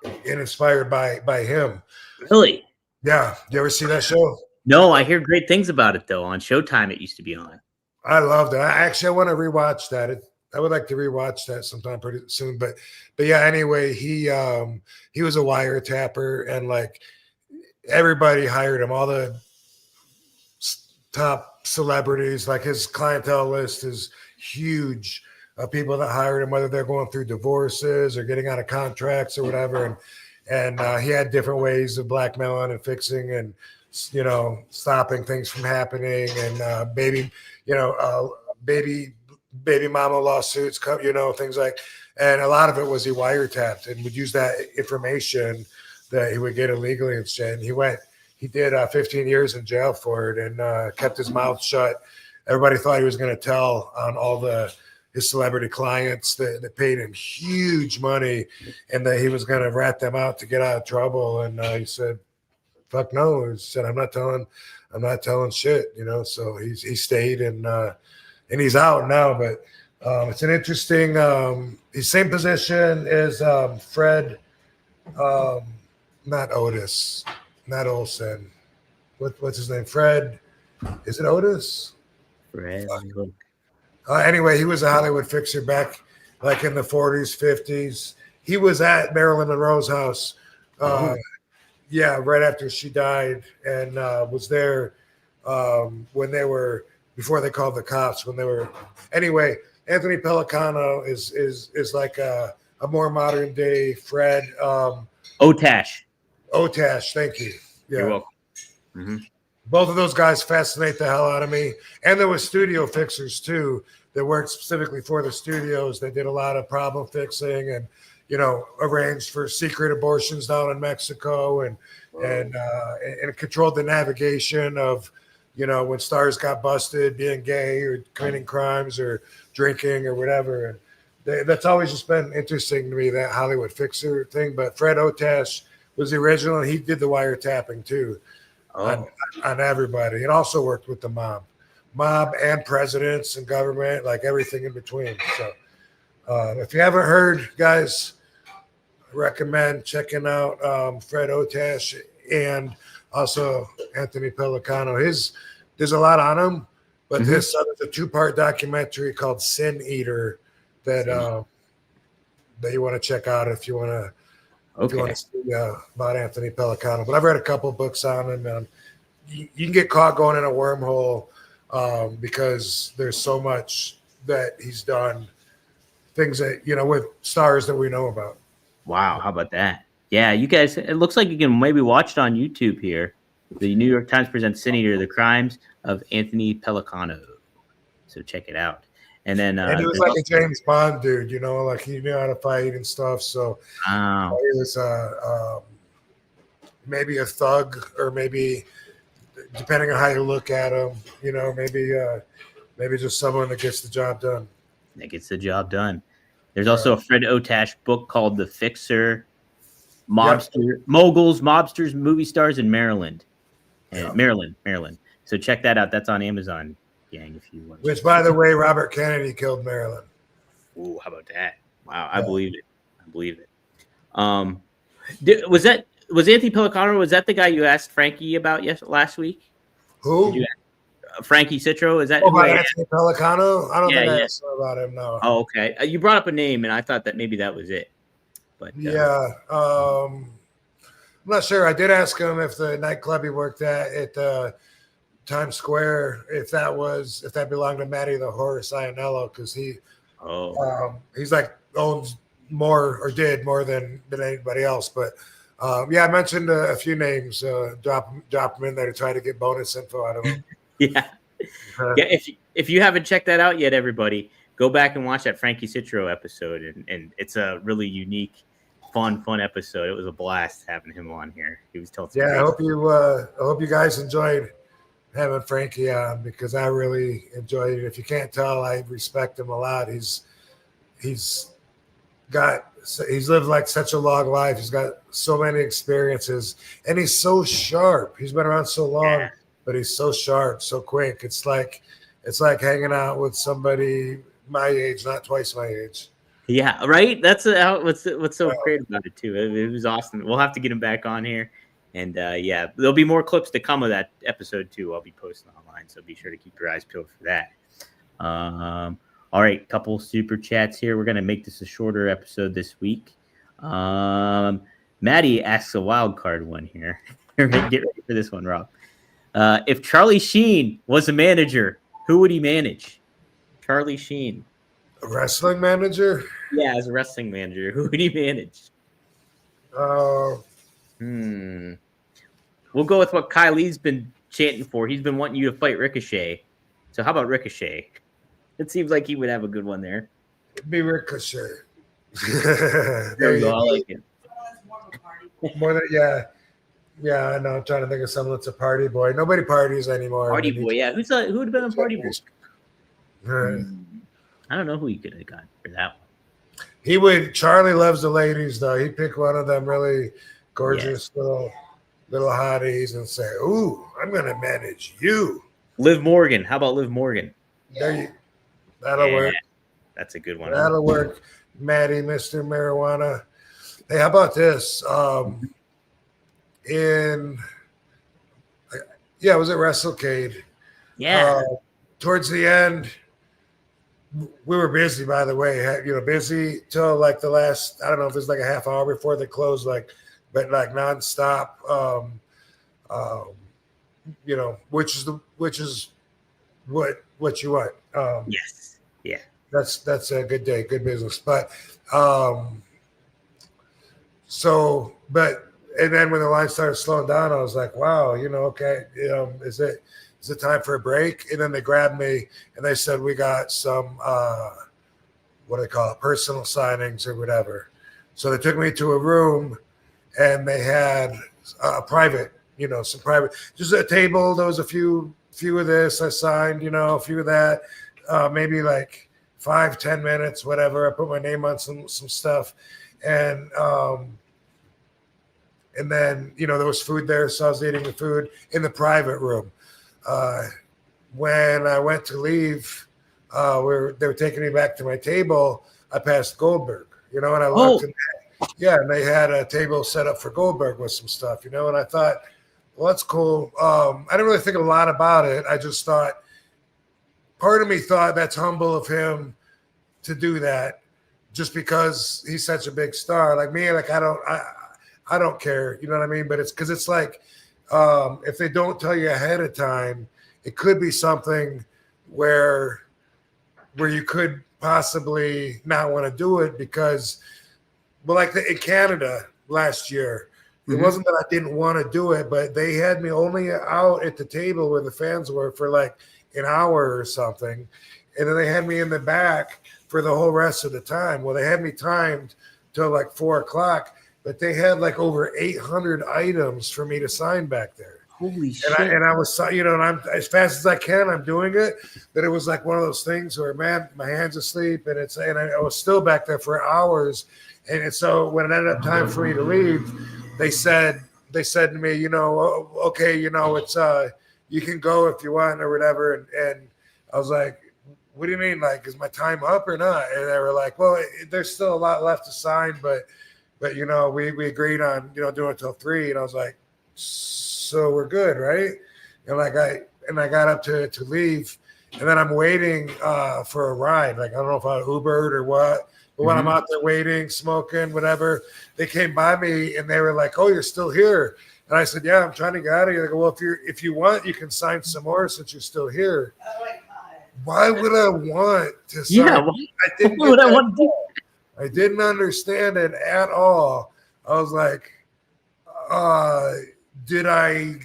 and inspired by him. Really? Yeah. You ever see that show? No, I hear great things about it though. On Showtime, it used to be on. I loved it. I want to rewatch that. I would like to rewatch that sometime pretty soon. But yeah. Anyway, he was a wiretapper, and like everybody hired him. All the top celebrities, like his clientele list is huge. People that hired him, whether they're going through divorces or getting out of contracts or whatever, and he had different ways of blackmailing and fixing and stopping things from happening, and baby mama lawsuits, things like, and a lot of it was he wiretapped and would use that information that he would get illegally and shit. And he did 15 years in jail for it, and kept his mouth shut. Everybody thought he was going to tell on all his celebrity clients that paid him huge money, and that he was going to rat them out to get out of trouble. And he said, "Fuck no!" He said, "I'm not telling shit." So he stayed, and he's out now. But it's an interesting. He's same position as Fred, not Otis. Not Olsen. What's his name? Fred. Is it Otis? Fred. Anyway, he was a Hollywood fixer back like in the 40s, 50s. He was at Marilyn Monroe's house. Yeah, right after she died, and was there before they called the cops. Anyway, Anthony Pellicano is like a more modern day Fred. Otash, thank you. Yeah. You're welcome. Mm-hmm. Both of those guys fascinate the hell out of me. And there was studio fixers too that worked specifically for the studios. They did a lot of problem fixing and, arranged for secret abortions down in Mexico and controlled the navigation of, when stars got busted being gay or committing crimes or drinking or whatever. And that's always just been interesting to me, that Hollywood fixer thing. But Fred Otash was the original, and he did the wiretapping too on everybody. And also worked with the mob and presidents and government, like everything in between. So if you haven't heard, guys, recommend checking out Fred Otash and also Anthony Pellicano. There's a lot on him, but this is a 2-part documentary called Sin Eater that that you want to check out if you want to. If you want to see about Anthony Pellicano. But I've read a couple books on him. You can get caught going in a wormhole because there's so much that he's done, things that, with stars that we know about. Wow, how about that? Yeah, you guys, it looks like you can maybe watch it on YouTube here. The New York Times presents Sin Eater, The Crimes of Anthony Pellicano. So check it out. And then he was like a James Bond dude, like he knew how to fight and stuff. So he was maybe a thug, or maybe depending on how you look at him, maybe just someone that gets the job done. There's also a Fred Otash book called The Fixer, Moguls, Mobsters, Movie Stars in Maryland. Maryland. So check that out. That's on Amazon. Gang, if you want. Which, by the way, Robert Kennedy killed Marilyn. Ooh, how about that? Wow, I believe it. Was Anthony Pellicano? Was that the guy you asked Frankie about last week? Who? Frankie Citro? Is that? About Anthony Pellicano? I don't think I asked about him. No. Oh, okay. You brought up a name, and I thought that maybe that was it. But I'm not sure. I did ask him if the nightclub he worked at Times Square, if that belonged to Matty the Horse Iannello, because he's like owns more, or did more than anybody else. But I mentioned a few names. Drop them in there to try to get bonus info out of them. Yeah. If you haven't checked that out yet, everybody, go back and watch that Frankie Citro episode, and it's a really unique, fun episode. It was a blast having him on here. He was telling. I hope you guys enjoyed having Frankie on, because I really enjoyed it. If you can't tell, I respect him a lot. He's lived like such a long life. He's got so many experiences, and he's so sharp. He's been around so long, but he's so sharp, so quick. It's like hanging out with somebody my age, not twice my age. Yeah, right. That's what's so great about it too. It was awesome. We'll have to get him back on here. And there'll be more clips to come of that episode too. I'll be posting online, so be sure to keep your eyes peeled for that. All right, couple super chats here. We're gonna make this a shorter episode this week. Maddie asks a wild card one here. Get ready for this one, Rob. If Charlie Sheen was a manager, who would he manage? Charlie Sheen, a wrestling manager? Yeah, as a wrestling manager, who would he manage? We'll go with what Kylie's been chanting for. He's been wanting you to fight Ricochet. So how about Ricochet? It seems like he would have a good one there. It'd be Ricochet. There you go. I like it. More than I know. I'm trying to think of someone that's a party boy. Nobody parties anymore. Party boy, yeah. Who would have been a party boy? I don't know who he could have got for that one. He would. Charlie loves the ladies, though. He'd pick one of them really gorgeous little hotties and say, "Ooh, I'm gonna manage you." Liv Morgan. How about Liv Morgan? That'll work. That's a good one. That'll work. Maddie, Mr. Marijuana. Hey, how about this? Was it WrestleCade? Yeah. Towards the end, we were busy, by the way. Busy till like the last, I don't know if it was like a half hour before they closed, but nonstop. Which is what you want. Yes. Yeah. That's a good day, good business. But and then when the line started slowing down, I was like, wow, okay, is it time for a break? And then they grabbed me and they said, we got some, what do they call it, personal signings or whatever. So they took me to a room and they had a private, some private, just a table. There was a few of this I signed, a few of that, maybe like 5-10 minutes, whatever. I put my name on some stuff. And then, there was food there. So I was eating the food in the private room. When I went to leave, they were taking me back to my table. I passed Goldberg, and I looked. yeah, and they had a table set up for Goldberg with some stuff, and I thought, well, that's cool. I didn't really think a lot about it. I just thought, part of me thought that's humble of him to do that, just because he's such a big star. Like me, like I don't care, you know what I mean? But it's because it's like, if they don't tell you ahead of time, it could be something where you could possibly not want to do it because, well, like in Canada last year, it wasn't that I didn't want to do it, but they had me only out at the table where the fans were for like an hour or something. And then they had me in the back for the whole rest of the time. Well, they had me timed till like 4:00, but they had like over 800 items for me to sign back there. Holy shit. And I was, and I'm as fast as I can, I'm doing it. But it was like one of those things where, man, my hand's asleep, and I was still back there for hours. And so when it ended up time for me to leave, they said to me, okay, it's you can go if you want or whatever. And I was like, what do you mean? Like, is my time up or not? And they were like, well, there's still a lot left to sign, but we agreed on doing it till 3. And I was like, so we're good, right? And I got up to leave, and then I'm waiting for a ride. Like, I don't know if I Ubered or what, but when I'm out there waiting, smoking, whatever, they came by me and they were like, "Oh, you're still here?" And I said, "Yeah, I'm trying to get out of here." They go, "Well, if you want, you can sign some more since you're still here." Why would I want to sign? Yeah, I didn't understand it at all. I was like, did I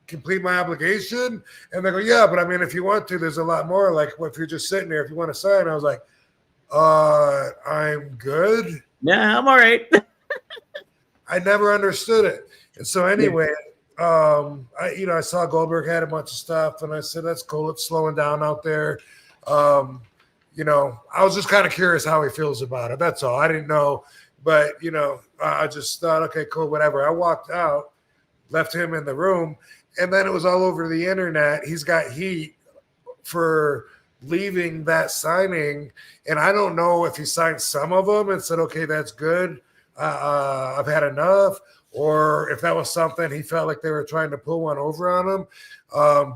complete my obligation? And they go, yeah, but I mean, if you want to, there's a lot more. Like, if you're just sitting there, if you want to sign, I was like, I'm good. Yeah, I'm all right. I never understood it. And so anyway, I saw Goldberg had a bunch of stuff, and I said, that's cool. It's slowing down out there. I was just kind of curious how he feels about it. That's all. I didn't know, but I just thought, okay, cool, whatever. I walked out, left him in the room, and then it was all over the internet. He's got heat for leaving that signing, and I don't know if he signed some of them and said, okay, that's good, I've had enough, or if that was something he felt like they were trying to pull one over on him.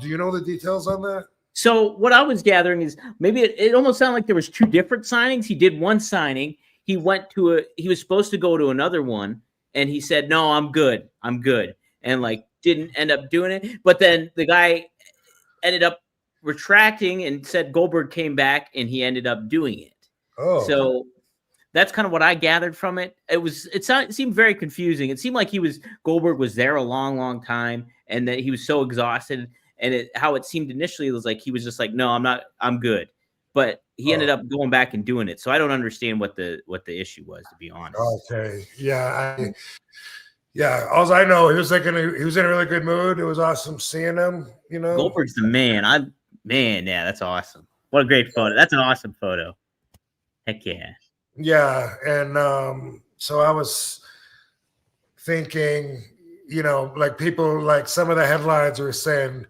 Do you know the details on that? So what I was gathering is maybe it almost sounded like there was 2 different signings. He did one signing. He was supposed to go to another one, and he said, no, I'm good. And like didn't end up doing it. But then the guy ended up retracting and said Goldberg came back and he ended up doing it. Oh. So that's kind of what I gathered from it. It seemed very confusing. It seemed like Goldberg was there a long, long time, and that he was so exhausted. And how it seemed initially was like he was just like, no, I'm good. But he ended up going back and doing it. So I don't understand what the issue was, to be honest. Okay. Yeah. All I know, he was in a really good mood. It was awesome seeing him, Goldberg's the man. Yeah, that's awesome. What a great photo. That's an awesome photo. Heck yeah. Yeah. And so I was thinking, like people, like some of the headlines were saying,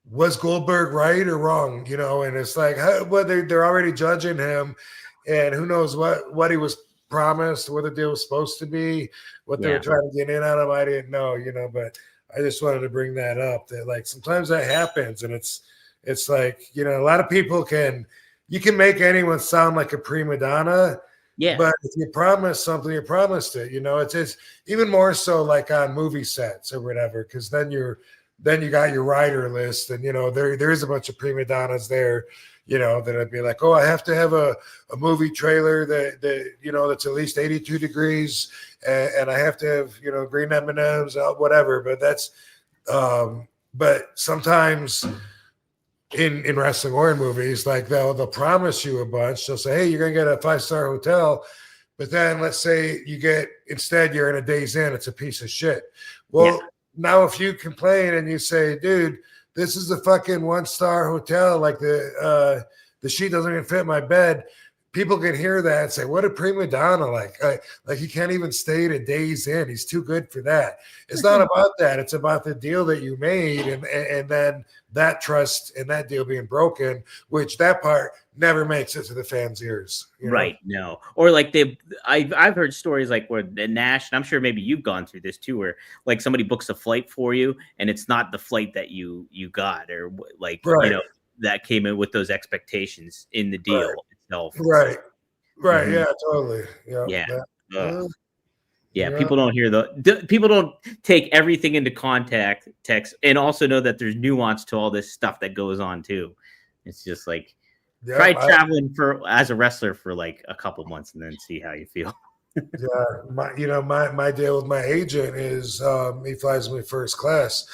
was Goldberg right or wrong? And it's like, well, they're already judging him, and who knows what he was promised, what the deal was supposed to be, what they were trying to get in on him. I didn't know, but I just wanted to bring that up, that like sometimes that happens, and it's like, a lot of people you can make anyone sound like a prima donna. Yeah. But if you promise something, you promised it. It's even more so like on movie sets or whatever, because then you got your writer list, and there is a bunch of prima donnas there, that'd be like, oh, I have to have a movie trailer that that's at least 82 degrees, and I have to have green M&Ms, whatever. But that's but sometimes in wrestling or in movies, like they'll promise you a bunch. They'll say, hey, you're gonna get a 5-star hotel, but then let's say instead you're in a Days Inn, it's a piece of shit. Well, now if you complain and you say, dude, this is a fucking 1-star hotel, like the sheet doesn't even fit my bed, people can hear that and say, "What a prima donna!" Like he can't even stay to Days Inn. He's too good for that. It's not about that. It's about the deal that you made, and then that trust and that deal being broken, which that part never makes it to the fans' ears. Right? No, or like I've heard stories like where the Nash, and I'm sure maybe you've gone through this too, where like somebody books a flight for you, and it's not the flight that you got, or like that came in with those expectations in the deal itself. Right. Yeah, totally. Yeah. People don't hear people don't take everything into context, and also know that there's nuance to all this stuff that goes on too. It's just like try traveling as a wrestler for like a couple months and then see how you feel. My deal with my agent is he flies me first class.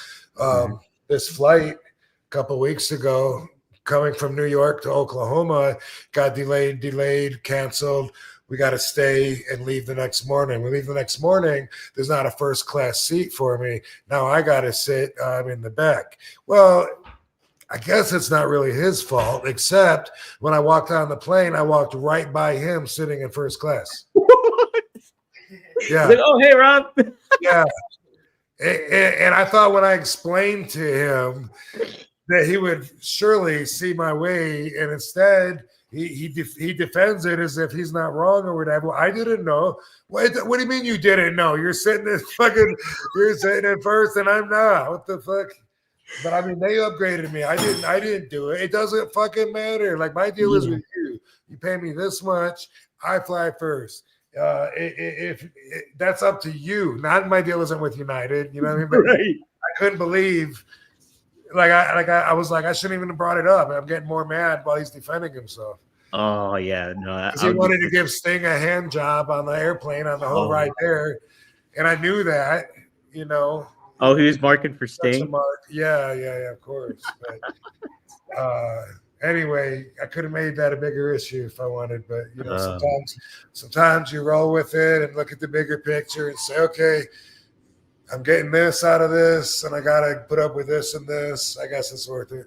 This flight a couple weeks ago, coming from New York to Oklahoma, got delayed, canceled. We got to stay and leave the next morning. We leave the next morning. There's not a first class seat for me. Now I got to sit in the back. Well, I guess it's not really his fault, except when I walked on the plane, I walked right by him sitting in first class. Yeah. Like, oh, hey, Rob. Yeah. And I thought when I explained to him that he would surely see my way, and instead he defends it as if he's not wrong or whatever. Well, I didn't know. What do you mean you didn't know? You're sitting in first, and I'm not. What the fuck? But I mean, they upgraded me. I didn't do it. It doesn't fucking matter. Like, my deal is with you. You pay me this much, I fly first. If that's up to you. Not my deal isn't with United. You know what I mean? But I couldn't believe. I was like, I shouldn't even have brought it up. I'm getting more mad while he's defending himself. Oh yeah, no. Because he wanted to give Sting a hand job on the airplane on the whole ride there, and I knew that. Oh, he was marking for Sting. Yeah, of course. But anyway, I could have made that a bigger issue if I wanted, but sometimes you roll with it and look at the bigger picture and say, okay, I'm getting this out of this, and I gotta put up with this and this. I guess it's worth it.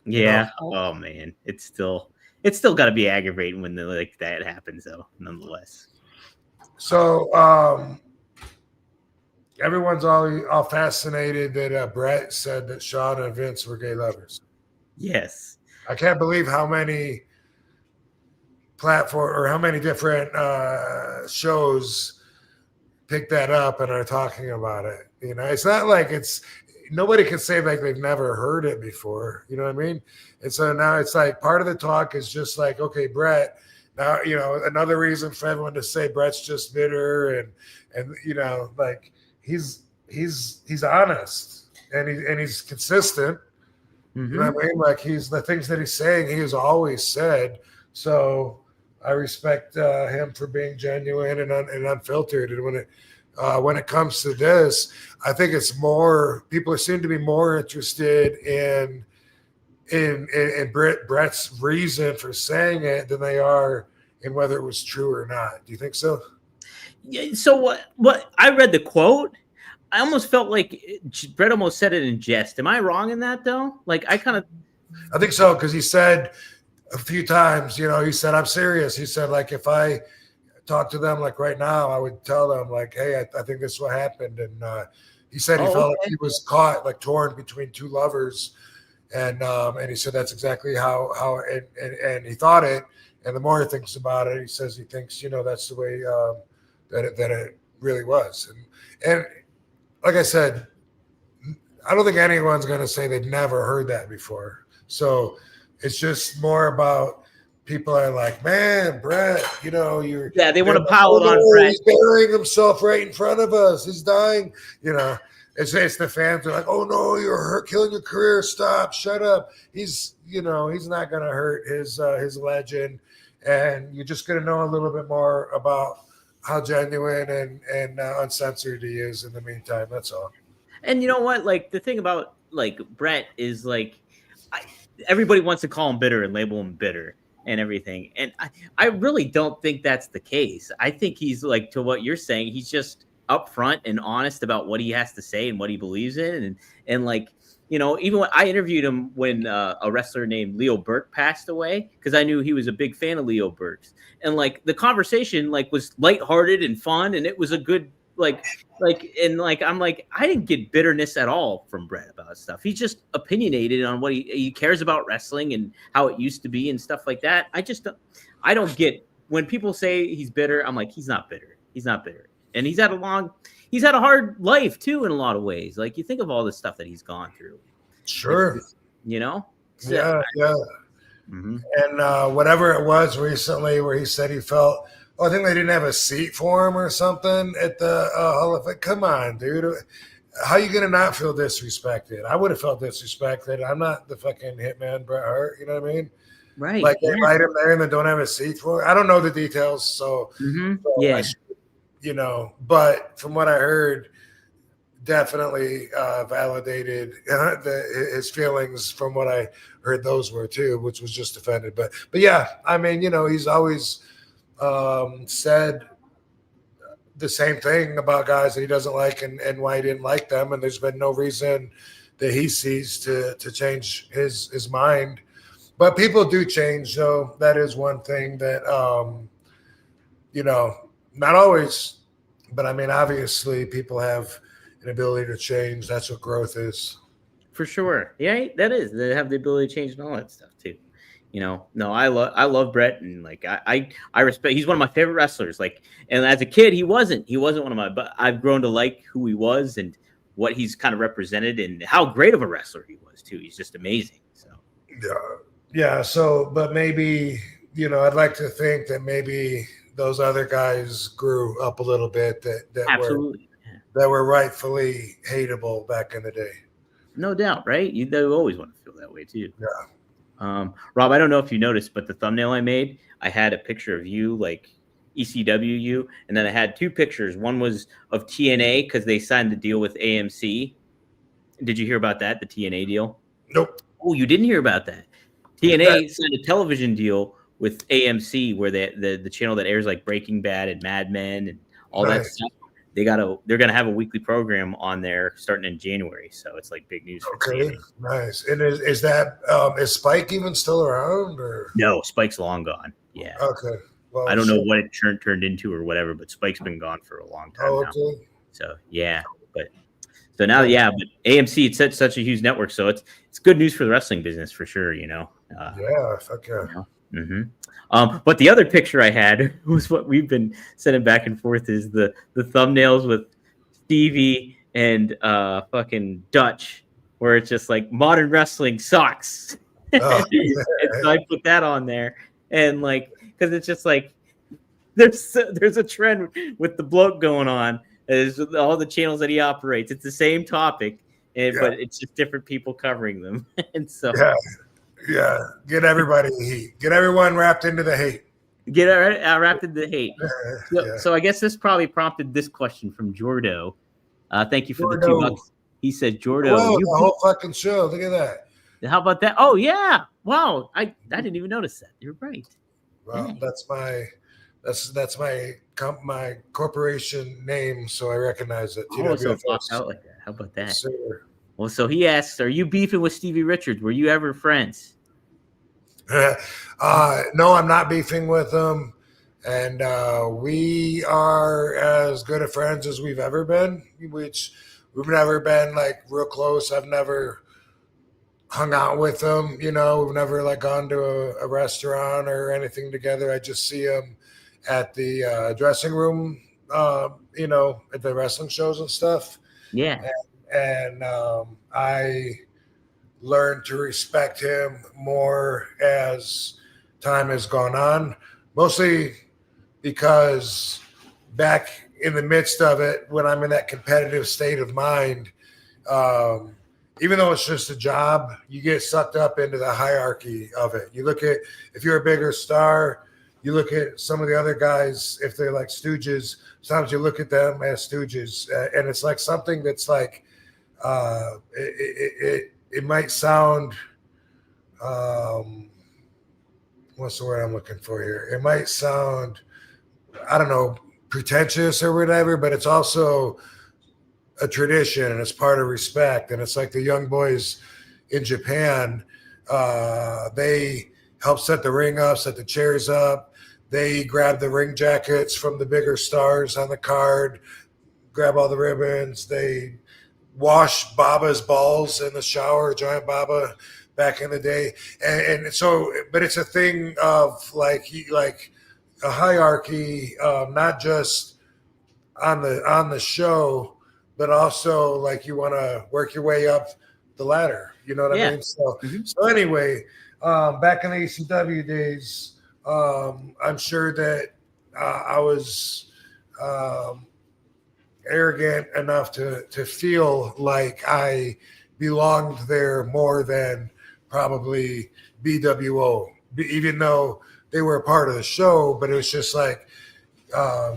Yeah. Oh man, it's still got to be aggravating when like that happens, though. Nonetheless. So everyone's all fascinated that Brett said that Shawn and Vince were gay lovers. Yes. I can't believe how many platform or how many different shows pick that up and are talking about it. It's not like nobody can say like they've never heard it before. You know what I mean? And so now it's like part of the talk is just like, okay, Brett, now, another reason for everyone to say Brett's just bitter and like he's honest and he's consistent. Mm-hmm. You know what I mean? Like the things that he's saying, he has always said. So I respect him for being genuine and unfiltered. And when it comes to this, I think it's more people seem to be more interested in Brett's reason for saying it than they are in whether it was true or not. Do you think so? Yeah. So what I read the quote, I almost felt like Brett almost said it in jest. Am I wrong in that though? Like I think so, because he said a few times, he said, I'm serious. He said, like, if I talk to them like right now, I would tell them like, hey, I think this is what happened. And he said he felt like he was caught, like torn between two lovers. And he said that's exactly how and he thought it. And the more he thinks about it, he says he thinks, that's the way that it really was. And like I said, I don't think anyone's going to say they've never heard that before. So it's just more about people are like, man, Brett, you're. Yeah, they want to pile it on Brett. He's burying himself right in front of us. He's dying. It's the fans are like, oh no, you're killing your career. Stop, shut up. He's not going to hurt his legend, and you're just going to know a little bit more about how genuine and uncensored he is in the meantime. That's all. And you know what? Like the thing about like Brett is like everybody wants to call him bitter and label him bitter and everything. And I really don't think that's the case. I think he's like, to what you're saying, he's just upfront and honest about what he has to say and what he believes in, and like, you know, even when I interviewed him when a wrestler named Leo Burke passed away, because I knew he was a big fan of Leo Burke's, and like the conversation like was lighthearted and fun, and it was a good and like I'm like, I didn't get bitterness at all from Brett about stuff. He's just opinionated on what he cares about wrestling and how it used to be and stuff like that. I don't get when people say he's bitter. I'm like, he's not bitter. He's not bitter, and he's had a hard life too in a lot of ways. Like you think of all the stuff that he's gone through. Sure. You know. So, yeah. Mm-hmm. And whatever it was recently, where he said he felt. I think they didn't have a seat for him or something at the Hall of Fame. Come on, dude. How you gonna not feel disrespected? I would have felt disrespected. I'm not the fucking hitman Bret Hart. You know what I mean? Right. Like they invite him there and then don't have a seat for him. I don't know the details, so yeah. You know, but from what I heard, definitely validated his feelings from what I heard. Those were too, which was just offended. But yeah, I mean, you know, he's always said the same thing about guys that he doesn't like and why he didn't like them, and there's been no reason that he sees to change his mind. But people do change, though. That is one thing that you know, not always, but I mean, obviously people have an ability to change. That's what growth is. For sure. Yeah, that is. They have the ability to change and all that stuff too. You know, no, I love Brett, and like I respect. He's one of my favorite wrestlers. Like, and as a kid, he wasn't one of my. But I've grown to like who he was and what he's kind of represented, and how great of a wrestler he was too. He's just amazing. So yeah. So, but maybe, you know, I'd like to think that maybe those other guys grew up a little bit. That absolutely that were rightfully hateable back in the day. No doubt, right? You always want to feel that way too. Yeah. Rob, I don't know if you noticed, but the thumbnail I made, I had a picture of you, like ECW you, and then I had two pictures. One was of TNA because they signed the deal with AMC. Did you hear about that, the TNA deal? Nope. Oh, you didn't hear about that? TNA signed a television deal with AMC, where the channel that airs like Breaking Bad and Mad Men and all that stuff. They're gonna have a weekly program on there starting in January, so it's like big news. Okay, nice. And is that is Spike even still around? Or no, Spike's long gone. Yeah. Okay. Well, I don't know what it turned into or whatever, but Spike's been gone for a long time now. So yeah, but but AMC, it's such a huge network, so it's good news for the wrestling business for sure. You know. Yeah. Fuck yeah. You know? But the other picture I had was what we've been sending back and forth is the thumbnails with Stevie and fucking Dutch, where it's just like modern wrestling sucks. Oh. And so I put that on there, and like, because it's just like there's a trend with the bloke going on. There's all the channels that he operates. It's the same topic, but it's just different people covering them. And so yeah, get everybody heat. Get everyone wrapped into the hate. Get wrapped into the hate. So I guess this probably prompted this question from Jordo. Thank you for the $2. He said, Jordo, the whole fucking show. Look at that. How about that? Oh yeah. Wow. I didn't even notice that. You're right. Well, that's my corporation name, so I recognize it. Oh, so it pops out like that. How about that? Sure. Well, so he asks, are you beefing with Stevie Richards? Were you ever friends? No, I'm not beefing with him. And we are as good of friends as we've ever been, which we've never been like real close. I've never hung out with him, you know, we've never like gone to a restaurant or anything together. I just see him at the dressing room, you know, at the wrestling shows and stuff. Yeah. And I learned to respect him more as time has gone on, mostly because back in the midst of it, when I'm in that competitive state of mind, even though it's just a job, you get sucked up into the hierarchy of it. You look at, if you're a bigger star, you look at some of the other guys, if they're like stooges, sometimes you look at them as stooges. And it's like something that's like, it might sound, what's the word I'm looking for here? It might sound, I don't know, pretentious or whatever, but it's also a tradition and it's part of respect. And it's like the young boys in Japan, they help set the ring up, set the chairs up. They grab the ring jackets from the bigger stars on the card, grab all the ribbons. They wash Baba's balls in the shower, Giant Baba, back in the day. And so, but it's a thing of like a hierarchy, not just on the show, but also like you want to work your way up the ladder. You know what I mean? So, so anyway, back in the ECW days, I'm sure that I was arrogant enough to feel like I belonged there more than probably BWO, even though they were a part of the show. But it was just like,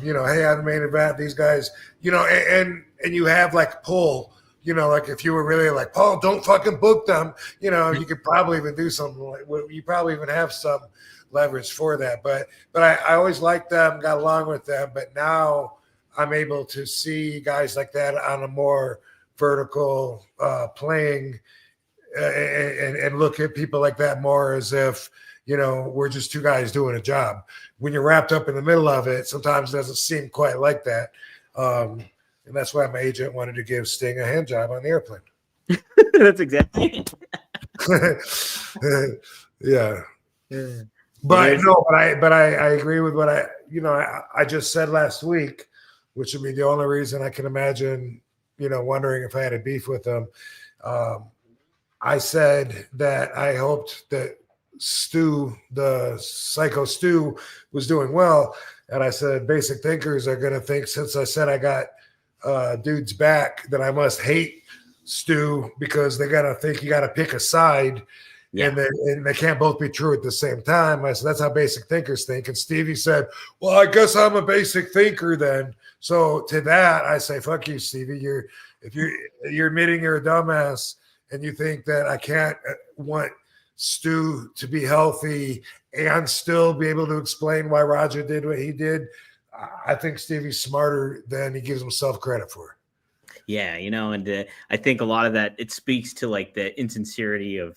you know, hey, I'm the main event. These guys, you know, and you have like pull. You know, like if you were really like, Paul, don't fucking book them, you know, you could probably even do something like, you probably even have some leverage for that. But I always liked them, got along with them. But now I'm able to see guys like that on a more vertical playing and look at people like that more as if, you know, we're just two guys doing a job. When you're wrapped up in the middle of it, sometimes it doesn't seem quite like that. And that's why my agent wanted to give Sting a hand job on the airplane. That's exactly. Yeah. But no, but I agree with what I just said last week, which would be the only reason I can imagine, you know, wondering if I had a beef with them. I said that I hoped that Stu, the Psycho Stu, was doing well. And I said, basic thinkers are going to think, since I said I got dude's back, that I must hate Stu because they got to think you got to pick a side. Yeah. And they can't both be true at the same time. I said, that's how basic thinkers think. And Stevie said, well, I guess I'm a basic thinker then. So to that, I say, fuck you, Stevie. If you're admitting you're a dumbass and you think that I can't want Stu to be healthy and still be able to explain why Roger did what he did, I think Stevie's smarter than he gives himself credit for. Yeah, you know, and I think a lot of that, it speaks to like the insincerity of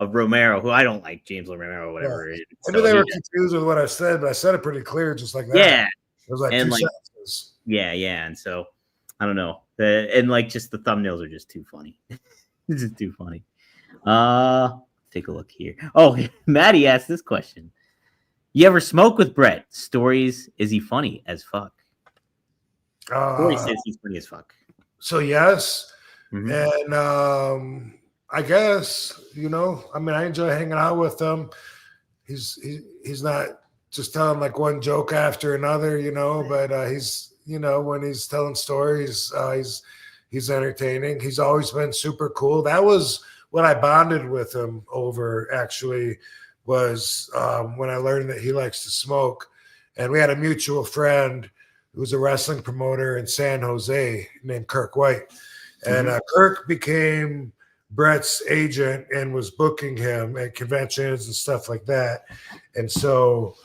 Romero, who I don't like, James Romero or whatever. Yeah. Maybe they were confused with what I said, but I said it pretty clear, just like that. Yeah. It was like two sentences. Yeah. And so I don't know. And like just the thumbnails are just too funny. It's just too funny. Take a look here. Oh, Maddie asked this question. You ever smoke with Brett? Stories, is he funny as fuck? Corey says he's funny as fuck. So yes. Mm-hmm. And I guess, you know, I mean, I enjoy hanging out with him. He's not just telling like one joke after another, you know, but he's, you know, when he's telling stories, he's entertaining. He's always been super cool. That was what I bonded with him over, actually, was when I learned that he likes to smoke. And we had a mutual friend who was a wrestling promoter in San Jose named Kirk White. And Kirk became Brett's agent and was booking him at conventions and stuff like that. And so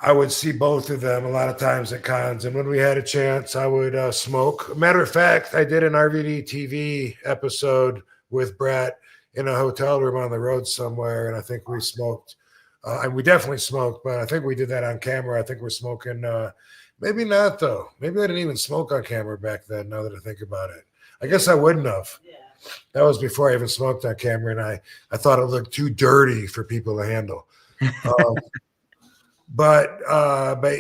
I would see both of them a lot of times at cons. And when we had a chance, I would smoke. Matter of fact, I did an RVD TV episode with Brett in a hotel room on the road somewhere. And I think we smoked. And we definitely smoked, but I think we did that on camera. I think we're smoking. Maybe not, though. Maybe I didn't even smoke on camera back then, now that I think about it. I guess I wouldn't have. Yeah. That was before I even smoked on camera, and I thought it looked too dirty for people to handle. But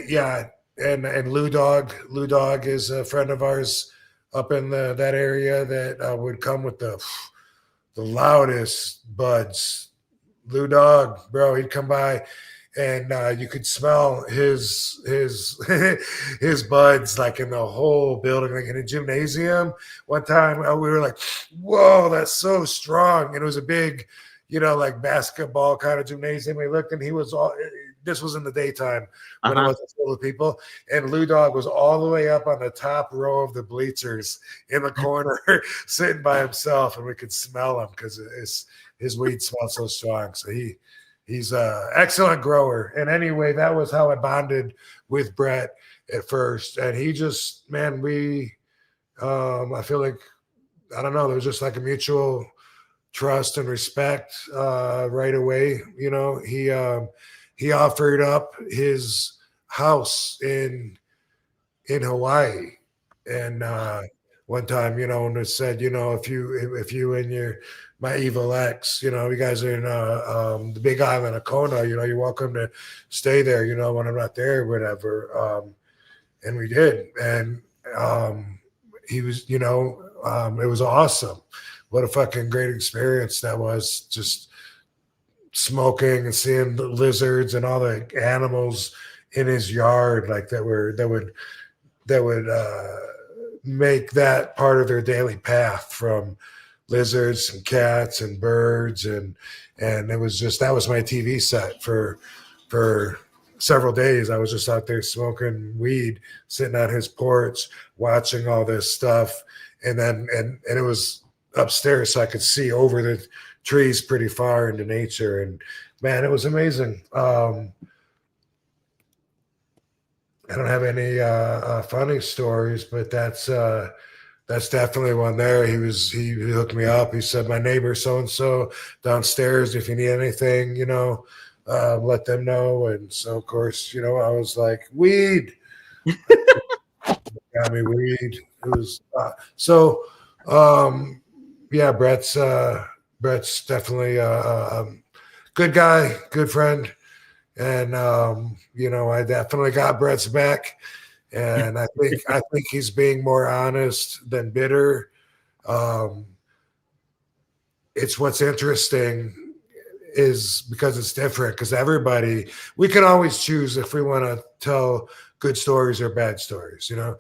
yeah, and Lou Dog is a friend of ours up in that area that would come with the loudest buds. Lou Dog, bro, he'd come by and you could smell his buds like in the whole building, like in a gymnasium. One time we were like, whoa, that's so strong. And it was a big, you know, like basketball kind of gymnasium. We looked and he was all, this was in the daytime when it wasn't full of people. And Lou Dog was all the way up on the top row of the bleachers in the corner, sitting by himself, and we could smell him because his weed smelled so strong. So He's an excellent grower. And anyway, that was how I bonded with Brett at first. And he just, man, I feel like, I don't know, there was just like a mutual trust and respect right away. You know, he offered up his house in Hawaii, and one time, you know, and it said, you know, if you and my evil ex, you know, you guys are in the Big Island of Kona, you know, you're welcome to stay there, you know, when I'm not there, whatever. And we did, and he was, you know, it was awesome. What a fucking great experience that was, just smoking and seeing the lizards and all the animals in his yard, like that would make that part of their daily path, from lizards and cats and birds, and it was just, that was my TV set for several days. I was just out there smoking weed, sitting on his porch, watching all this stuff, and it was upstairs, so I could see over the trees pretty far into nature, and man, it was amazing. I don't have any funny stories, but that's definitely one there. He hooked me up. He said, my neighbor so and so downstairs, if you need anything, you know, let them know. And so, of course, you know, I was like, weed. Got me weed. It was yeah, Brett's definitely a good guy, good friend. And you know, I definitely got Brett's back, and I think he's being more honest than bitter. It's what's interesting is because it's different, because we can always choose if we want to tell good stories or bad stories, you know.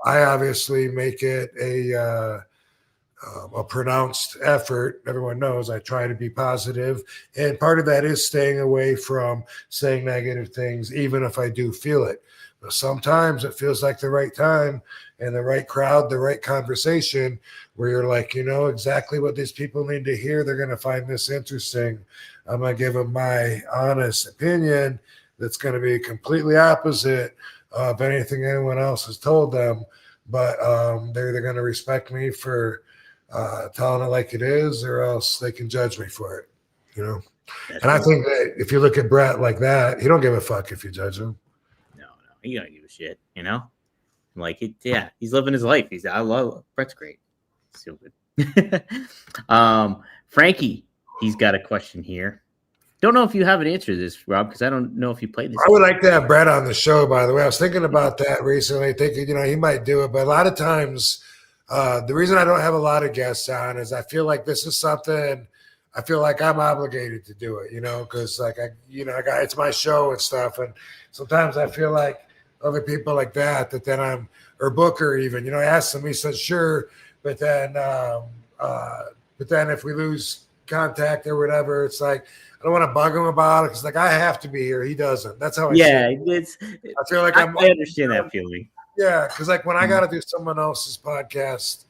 I obviously make it a pronounced effort. Everyone knows I try to be positive, and part of that is staying away from saying negative things, even if I do feel it. But sometimes it feels like the right time and the right crowd, the right conversation, where you're like, you know exactly what these people need to hear. They're going to find this interesting. I'm going to give them my honest opinion that's going to be completely opposite of anything anyone else has told them. But they're going to respect me for telling it like it is, or else they can judge me for it, you know. And I think that if you look at Brett like that, he don't give a fuck if you judge him. No, he don't give a shit, you know. Like it, yeah, he's living his life. I love Brett's great. So good. Frankie, he's got a question here. Don't know if you have an answer to this, Rob, because I don't know if you played this. I would like to have Brett on the show, by the way. I was thinking about that recently, thinking, you know, he might do it, but a lot of times. The reason I don't have a lot of guests on is I feel like this is something I feel like I'm obligated to do it, you know, because like it's my show and stuff, and sometimes I feel like other people like that then or Booker even, you know, asked him, he said sure, but then if we lose contact or whatever, it's like I don't want to bug him about it, because like I have to be here, he doesn't. That's how I see it. I feel like I understand that feeling. Yeah, because like when I got to do someone else's podcast,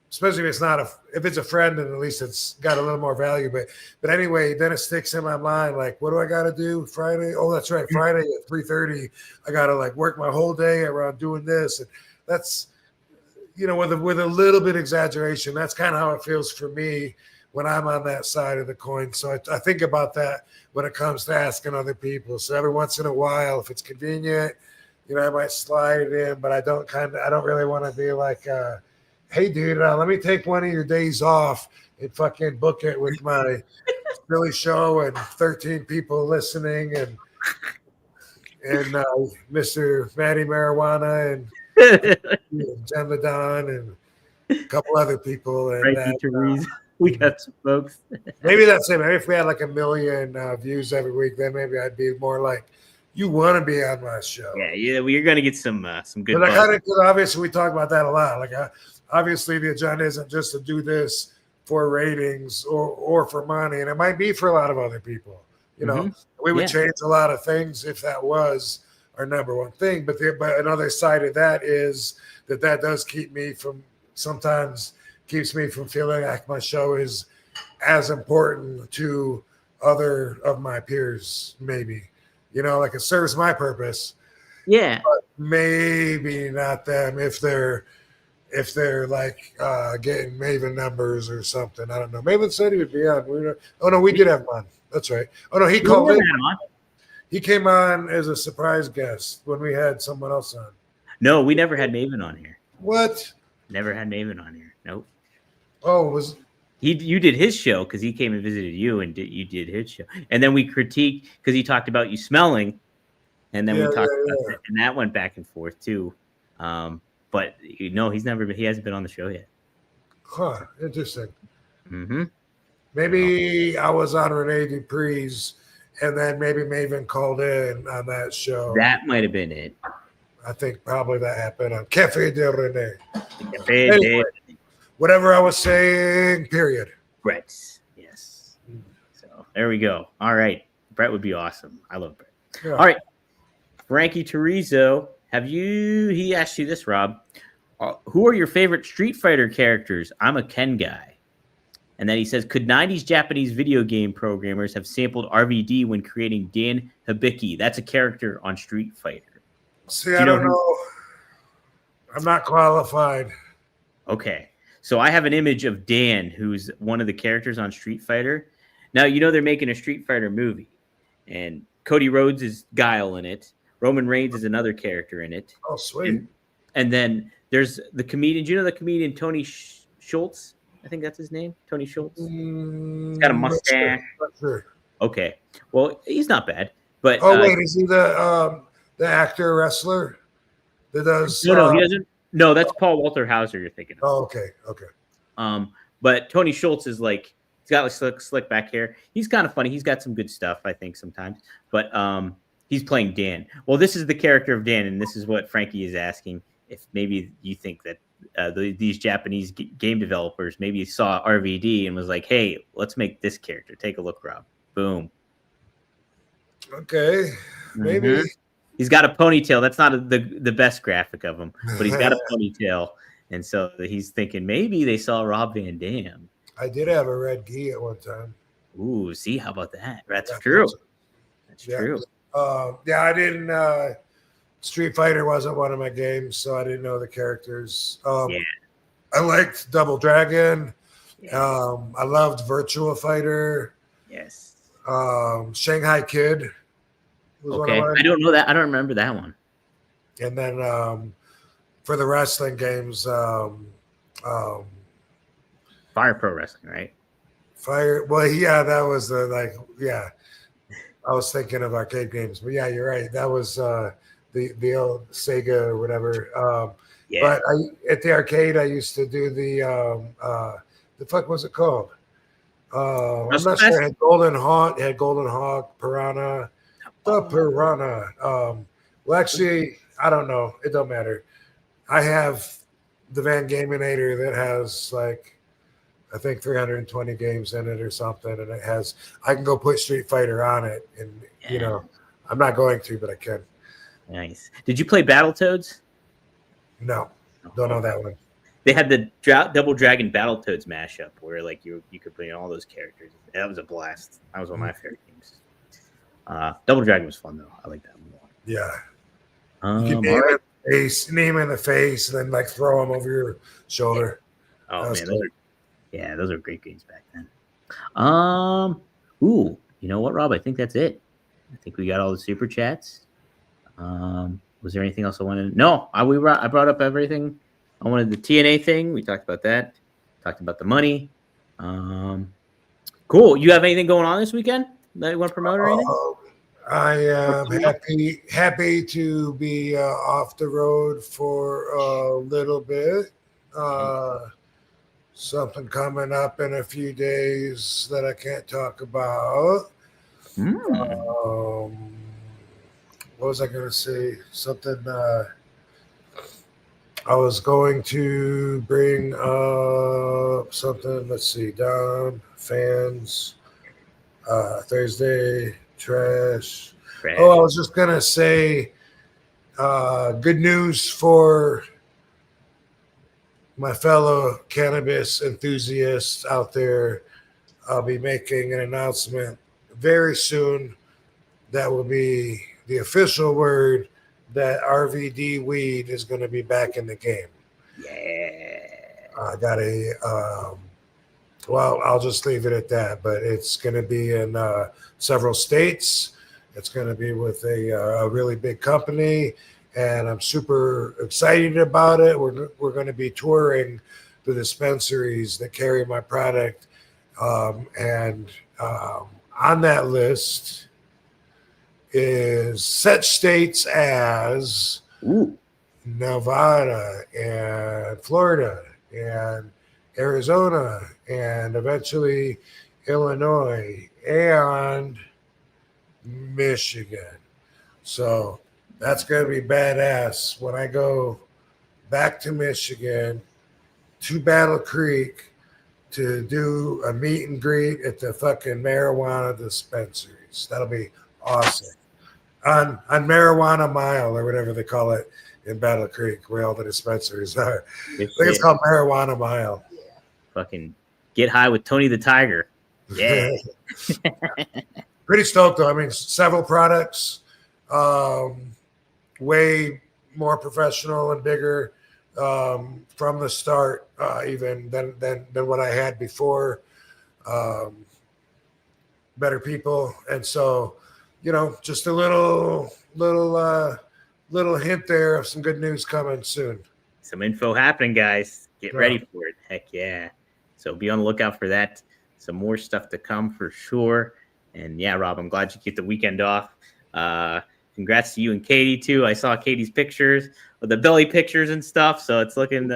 especially if it's a friend, and at least it's got a little more value. But anyway, then it sticks in my mind. Like, what do I got to do Friday? Oh, that's right, Friday at 3:30. I got to like work my whole day around doing this, and that's, you know, with a little bit exaggeration. That's kind of how it feels for me when I'm on that side of the coin. So I think about that when it comes to asking other people. So every once in a while, if it's convenient, you know, I might slide it in, but I don't really want to be like, hey, dude, let me take one of your days off and fucking book it with my silly show and 13 people listening and Mr. Matty Marijuana and Jen Ladon and a couple other people. And we got some folks. Maybe that's it. Maybe if we had like 1 million views every week, then maybe I'd be more like, you want to be on my show. Yeah, we're going to get some good. But obviously, we talk about that a lot. Like, obviously, the agenda isn't just to do this for ratings or for money, and it might be for a lot of other people. You know, we would change a lot of things if that was our number one thing. But another side of that is that does keeps me from feeling like my show is as important to other of my peers, maybe. Like it serves my purpose. Yeah. But maybe not them if they're like getting Maven numbers or something. I don't know. Maven said he would be on. Oh no, we did have him on. That's right. Oh no, he called in. He came on as a surprise guest when we had someone else on. No, we never had Maven on here. What? Never had Maven on here. Nope. Oh, you did his show because he came and visited you, and you did his show, and then we critiqued because he talked about you smelling, and then we talked about that, and that went back and forth too. But he hasn't been on the show yet. Huh? Interesting. Mm-hmm. Maybe I was on Rene Dupree's, and then maybe Maven called in on that show. That might have been it. I think probably that happened on Cafe de Rene. Anyway, whatever I was saying, period. Brett. Yes. So there we go. All right. Brett would be awesome. I love Brett. Yeah. All right. Frankie Turizo, he asked you this, Rob. Who are your favorite Street Fighter characters? I'm a Ken guy. And then he says, could 90s Japanese video game programmers have sampled RVD when creating Dan Hibiki? That's a character on Street Fighter. See, I don't know. I'm not qualified. Okay. So I have an image of Dan, who's one of the characters on Street Fighter. Now, they're making a Street Fighter movie, and Cody Rhodes is Guile in it. Roman Reigns is another character in it. Oh, sweet. And then there's the comedian. Do you know the comedian Tony Schultz? I think that's his name, Tony Schultz. He's got a mustache. Not sure. Okay. Well, he's not bad. But wait, is he the actor wrestler that does? No, he doesn't. No, that's Paul Walter Hauser you're thinking of. Oh, okay. But Tony Schultz is like, he's got like slick back hair. He's kind of funny. He's got some good stuff, I think, sometimes. But he's playing Dan. Well, this is the character of Dan, and this is what Frankie is asking. If maybe you think that these Japanese game developers maybe saw RVD and was like, hey, let's make this character. Take a look, Rob. Boom. Okay. Maybe. Mm-hmm. He's got a ponytail. That's not the best graphic of him, but he's got a ponytail. And so he's thinking maybe they saw Rob Van Dam. I did have a red gi at one time. Ooh, see, how about that? That's true. That's true. I didn't. Street Fighter wasn't one of my games, so I didn't know the characters. I liked Double Dragon. Yes. I loved Virtua Fighter. Yes. Shanghai Kid. Okay, I don't know that. I don't remember that one. And then for the wrestling games, Fire Pro Wrestling, right? Fire. Well, yeah, that was I was thinking of arcade games, but yeah, you're right. That was the old Sega or whatever. But at the arcade, I used to do the fuck was it called? I'm not sure. It had Golden Hawk, Piranha. The Piranha. Well, actually, I don't know. It don't matter. I have the Van Gaminator that has like, I think 320 games in it or something, and it has. I can go put Street Fighter on it, and I'm not going to, but I can. Nice. Did you play Battletoads? No, don't know that one. They had the Double Dragon Battletoads mashup where like you could play all those characters. That was a blast. That was one of my favorite games. Double Dragon was fun though. I like that one more. Yeah. You can name in the face, and then like throw them over your shoulder. Oh man, those are great games back then. Ooh, you know what, Rob? I think that's it. I think we got all the super chats. Was there anything else I wanted? No, I brought up everything. I wanted the TNA thing. We talked about that. Talked about the money. Cool. You have anything going on this weekend that you want to promote or anything? I am happy to be off the road for a little bit. Something coming up in a few days that I can't talk about. What was I going to say? Something. I was going to bring up something. Let's see. Dom, fans, Thursday, trash. Oh, I was just going to say good news for my fellow cannabis enthusiasts out there. I'll be making an announcement very soon, that will be the official word that RVD weed is going to be back in the game. Yeah. I got well, I'll just leave it at that, but it's going to be in several states. It's going to be with a really big company, and I'm super excited about it. We're going to be touring the dispensaries that carry my product, and on that list is such states as Nevada and Florida and Arizona and eventually Illinois and Michigan. So that's going to be badass when I go back to Michigan, to Battle Creek, to do a meet and greet at the fucking marijuana dispensaries. That'll be awesome. On Marijuana Mile or whatever they call it in Battle Creek, where all the dispensaries are. I think it's called Marijuana Mile. Fucking get high with Tony the Tiger. Yeah. Pretty stoked though. I mean, several products, way more professional and bigger from the start, even than what I had before. Better people, and so just a little hint there of some good news coming soon. Some info happening, guys. Get ready for it. Heck yeah. So be on the lookout for that. Some more stuff to come for sure. And yeah, Rob, I'm glad you get the weekend off. Congrats to you and Katie too. I saw Katie's pictures with the belly pictures and stuff. So that's looking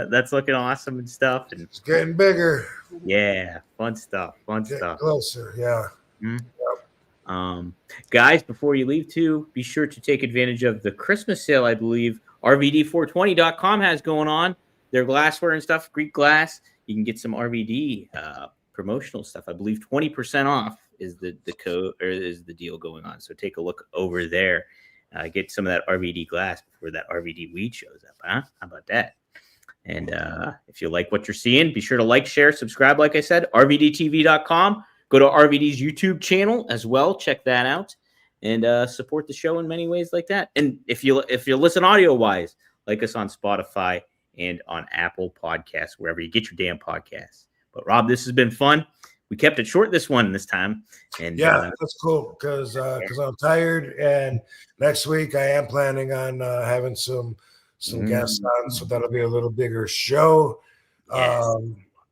awesome and stuff. And it's getting bigger. Yeah, fun stuff. Closer, yeah. Mm-hmm. Yep. Guys, before you leave too, be sure to take advantage of the Christmas sale. I believe RVD420.com has going on. Their glassware and stuff, Greek glass. You can get some RVD promotional stuff. I believe 20% off is the code or is the deal going on. So take a look over there. Get some of that RVD glass before that RVD weed shows up. Huh? How about that? And if you like what you're seeing, be sure to like, share, subscribe. Like I said, RVDTV.com. Go to RVD's YouTube channel as well. Check that out and support the show in many ways like that. And if you listen audio wise, like us on Spotify and on Apple Podcasts, wherever you get your damn podcasts. But Rob, this has been fun. We kept it short this time. And yeah, that's cool because I'm tired. And next week I am planning on having some guests on, so that'll be a little bigger show. Yes.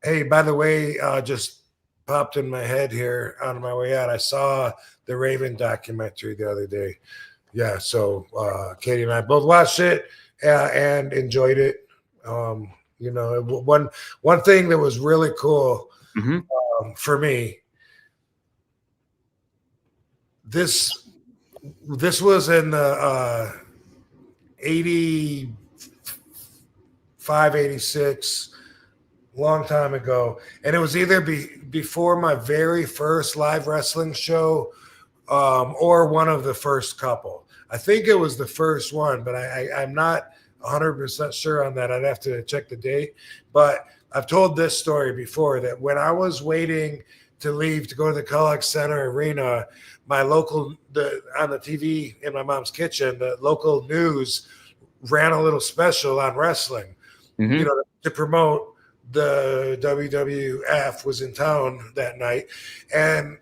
Hey, by the way, just popped in my head here on my way out. I saw the Raven documentary the other day. Yeah, so Katie and I both watched it and enjoyed it. One thing that was really cool for me. This was in the 85, 86, long time ago, and it was either before my very first live wrestling show or one of the first couple. I think it was the first one, but I'm not 100% sure on that. I'd have to check the date. But I've told this story before that when I was waiting to leave to go to the Kellogg Center Arena, my local on the TV in my mom's kitchen, the local news ran a little special on wrestling, to promote the WWF was in town that night, and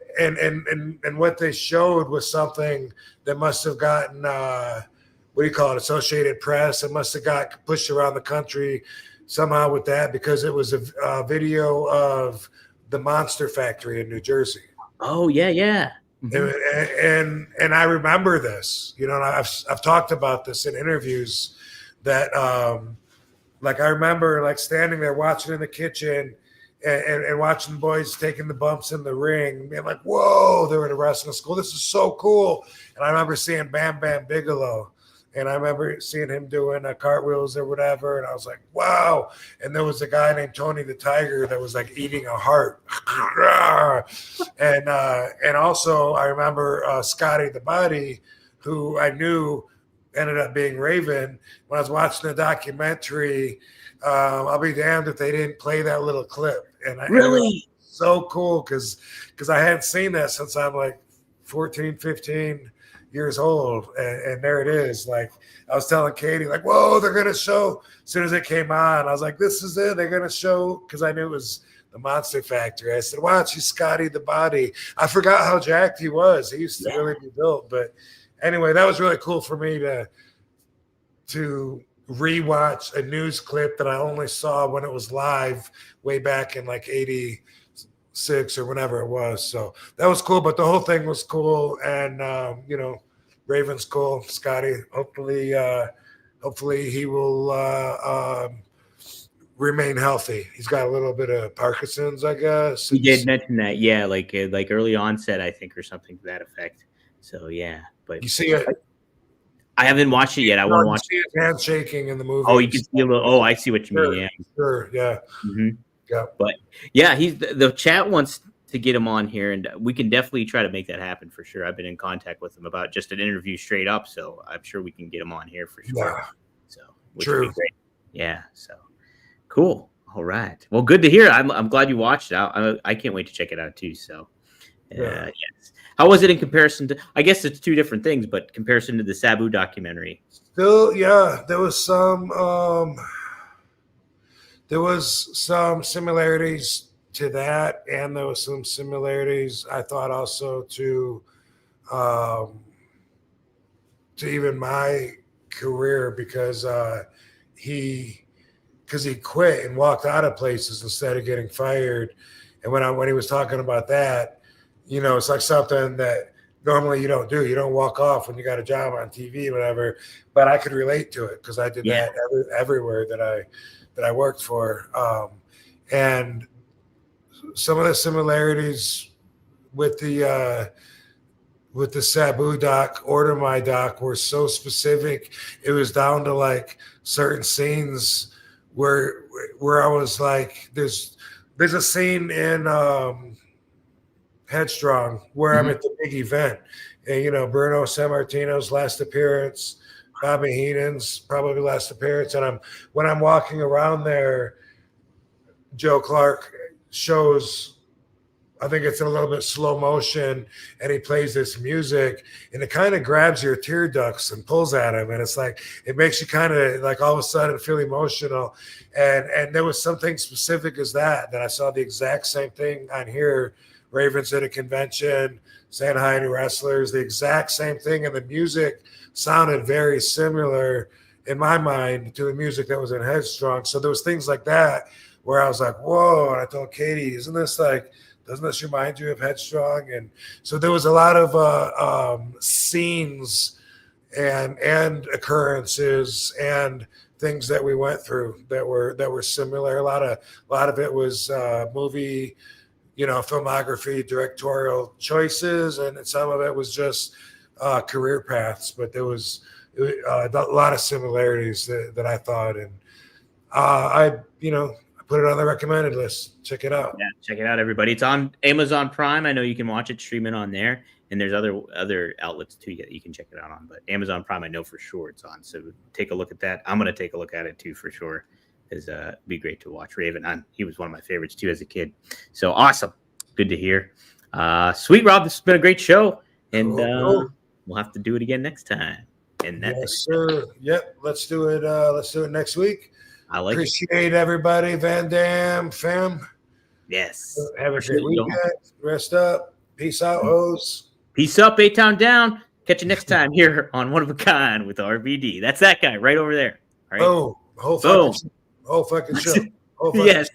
what they showed was something that must have gotten what do you call it, Associated Press. It must have got pushed around the country somehow with that because it was a video of the Monster Factory in New Jersey. Oh yeah. Mm-hmm. And I remember this, and I've talked about this in interviews that like I remember like standing there watching in the kitchen and watching boys taking the bumps in the ring and being like, whoa, they're in a wrestling school. This is so cool. And I remember seeing Bam Bam Bigelow. And I remember seeing him doing cartwheels or whatever. And I was like, wow. And there was a guy named Tony the Tiger that was like eating a heart. And also I remember Scotty the Body, who I knew ended up being Raven. When I was watching the documentary, I'll be damned if they didn't play that little clip. And really? So cool because I hadn't seen that since I'm like 14, 15 years old. And there it is. Like I was telling Katie, like, whoa, they're going to show. As soon as it came on, I was like, this is it. They're going to show. Because I knew it was the Monster Factory. I said, watch, he's Scotty the Body. I forgot how jacked he was. He used to really be built. But anyway, that was really cool for me to rewatch a news clip that I only saw when it was live way back in like 86 or whenever it was. So that was cool, but the whole thing was cool. And, Raven's cool. Scotty, hopefully he will remain healthy. He's got a little bit of Parkinson's, I guess. He did mention that. Yeah. Like early onset, I think, or something to that effect. So yeah, but you see it. I haven't watched it yet. I want to watch it. His hand shaking in the movie. Oh, you can see a little. Oh, I see what you mean. Yeah, sure. Yeah, yeah. But yeah, he's the chat wants to get him on here, and we can definitely try to make that happen for sure. I've been in contact with him about just an interview straight up, so I'm sure we can get him on here for sure. Yeah. So true. Yeah. So cool. All right. Well, good to hear. I'm glad you watched it. I can't wait to check it out too. So yes. How was it in comparison to? I guess it's two different things, but comparison to the Sabu documentary. Still, yeah, there was some similarities to that, and there was some similarities I thought also to even my career because he quit and walked out of places instead of getting fired. And when he was talking about that, it's like something that normally you don't do. You don't walk off when you got a job on TV, whatever. But I could relate to it because I did that everywhere that I worked for. And some of the similarities with the Sabu doc, Order My Doc, were so specific. It was down to like certain scenes where I was like, there's a scene in Headstrong where I'm at the big event, and Bruno Sammartino's last appearance, Bobby Heenan's probably last appearance, and when I'm walking around there, Joe Clark shows, I think it's in a little bit slow motion, and he plays this music, and it kind of grabs your tear ducts and pulls at him, and it's like it makes you kind of like all of a sudden feel emotional, and there was something specific as that I saw the exact same thing on here. Ravens at a convention, saying hi to wrestlers, the exact same thing. And the music sounded very similar in my mind to the music that was in Headstrong. So there was things like that where I was like, whoa. And I told Katie, doesn't this remind you of Headstrong? And so there was a lot of scenes and occurrences and things that we went through that were similar. A lot of it was movie, filmography, directorial choices, and some of it was just career paths. But there was a lot of similarities that I thought, and I put it on the recommended list. Check it out. Yeah, check it out, everybody. It's on Amazon Prime. I know you can watch it, stream it on there, and there's other outlets too that you can check it out on. But Amazon Prime, I know for sure it's on. So take a look at that. I'm gonna take a look at it too for sure. It'd be great to watch Raven. He was one of my favorites too as a kid. So awesome. Good to hear. Sweet, Rob. This has been a great show. And we'll have to do it again next time. And yes, sir. Yep. Let's do it. Let's do it next week. I like Appreciate everybody. Van Dam fam. Yes. Have a great weekend. Rest up. Peace out, hoes. Peace up, A-Town down. Catch you next time here on One of a Kind with RVD. That's that guy right over there. All right. Whole fucking show. Yes.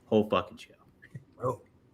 Whole fucking show.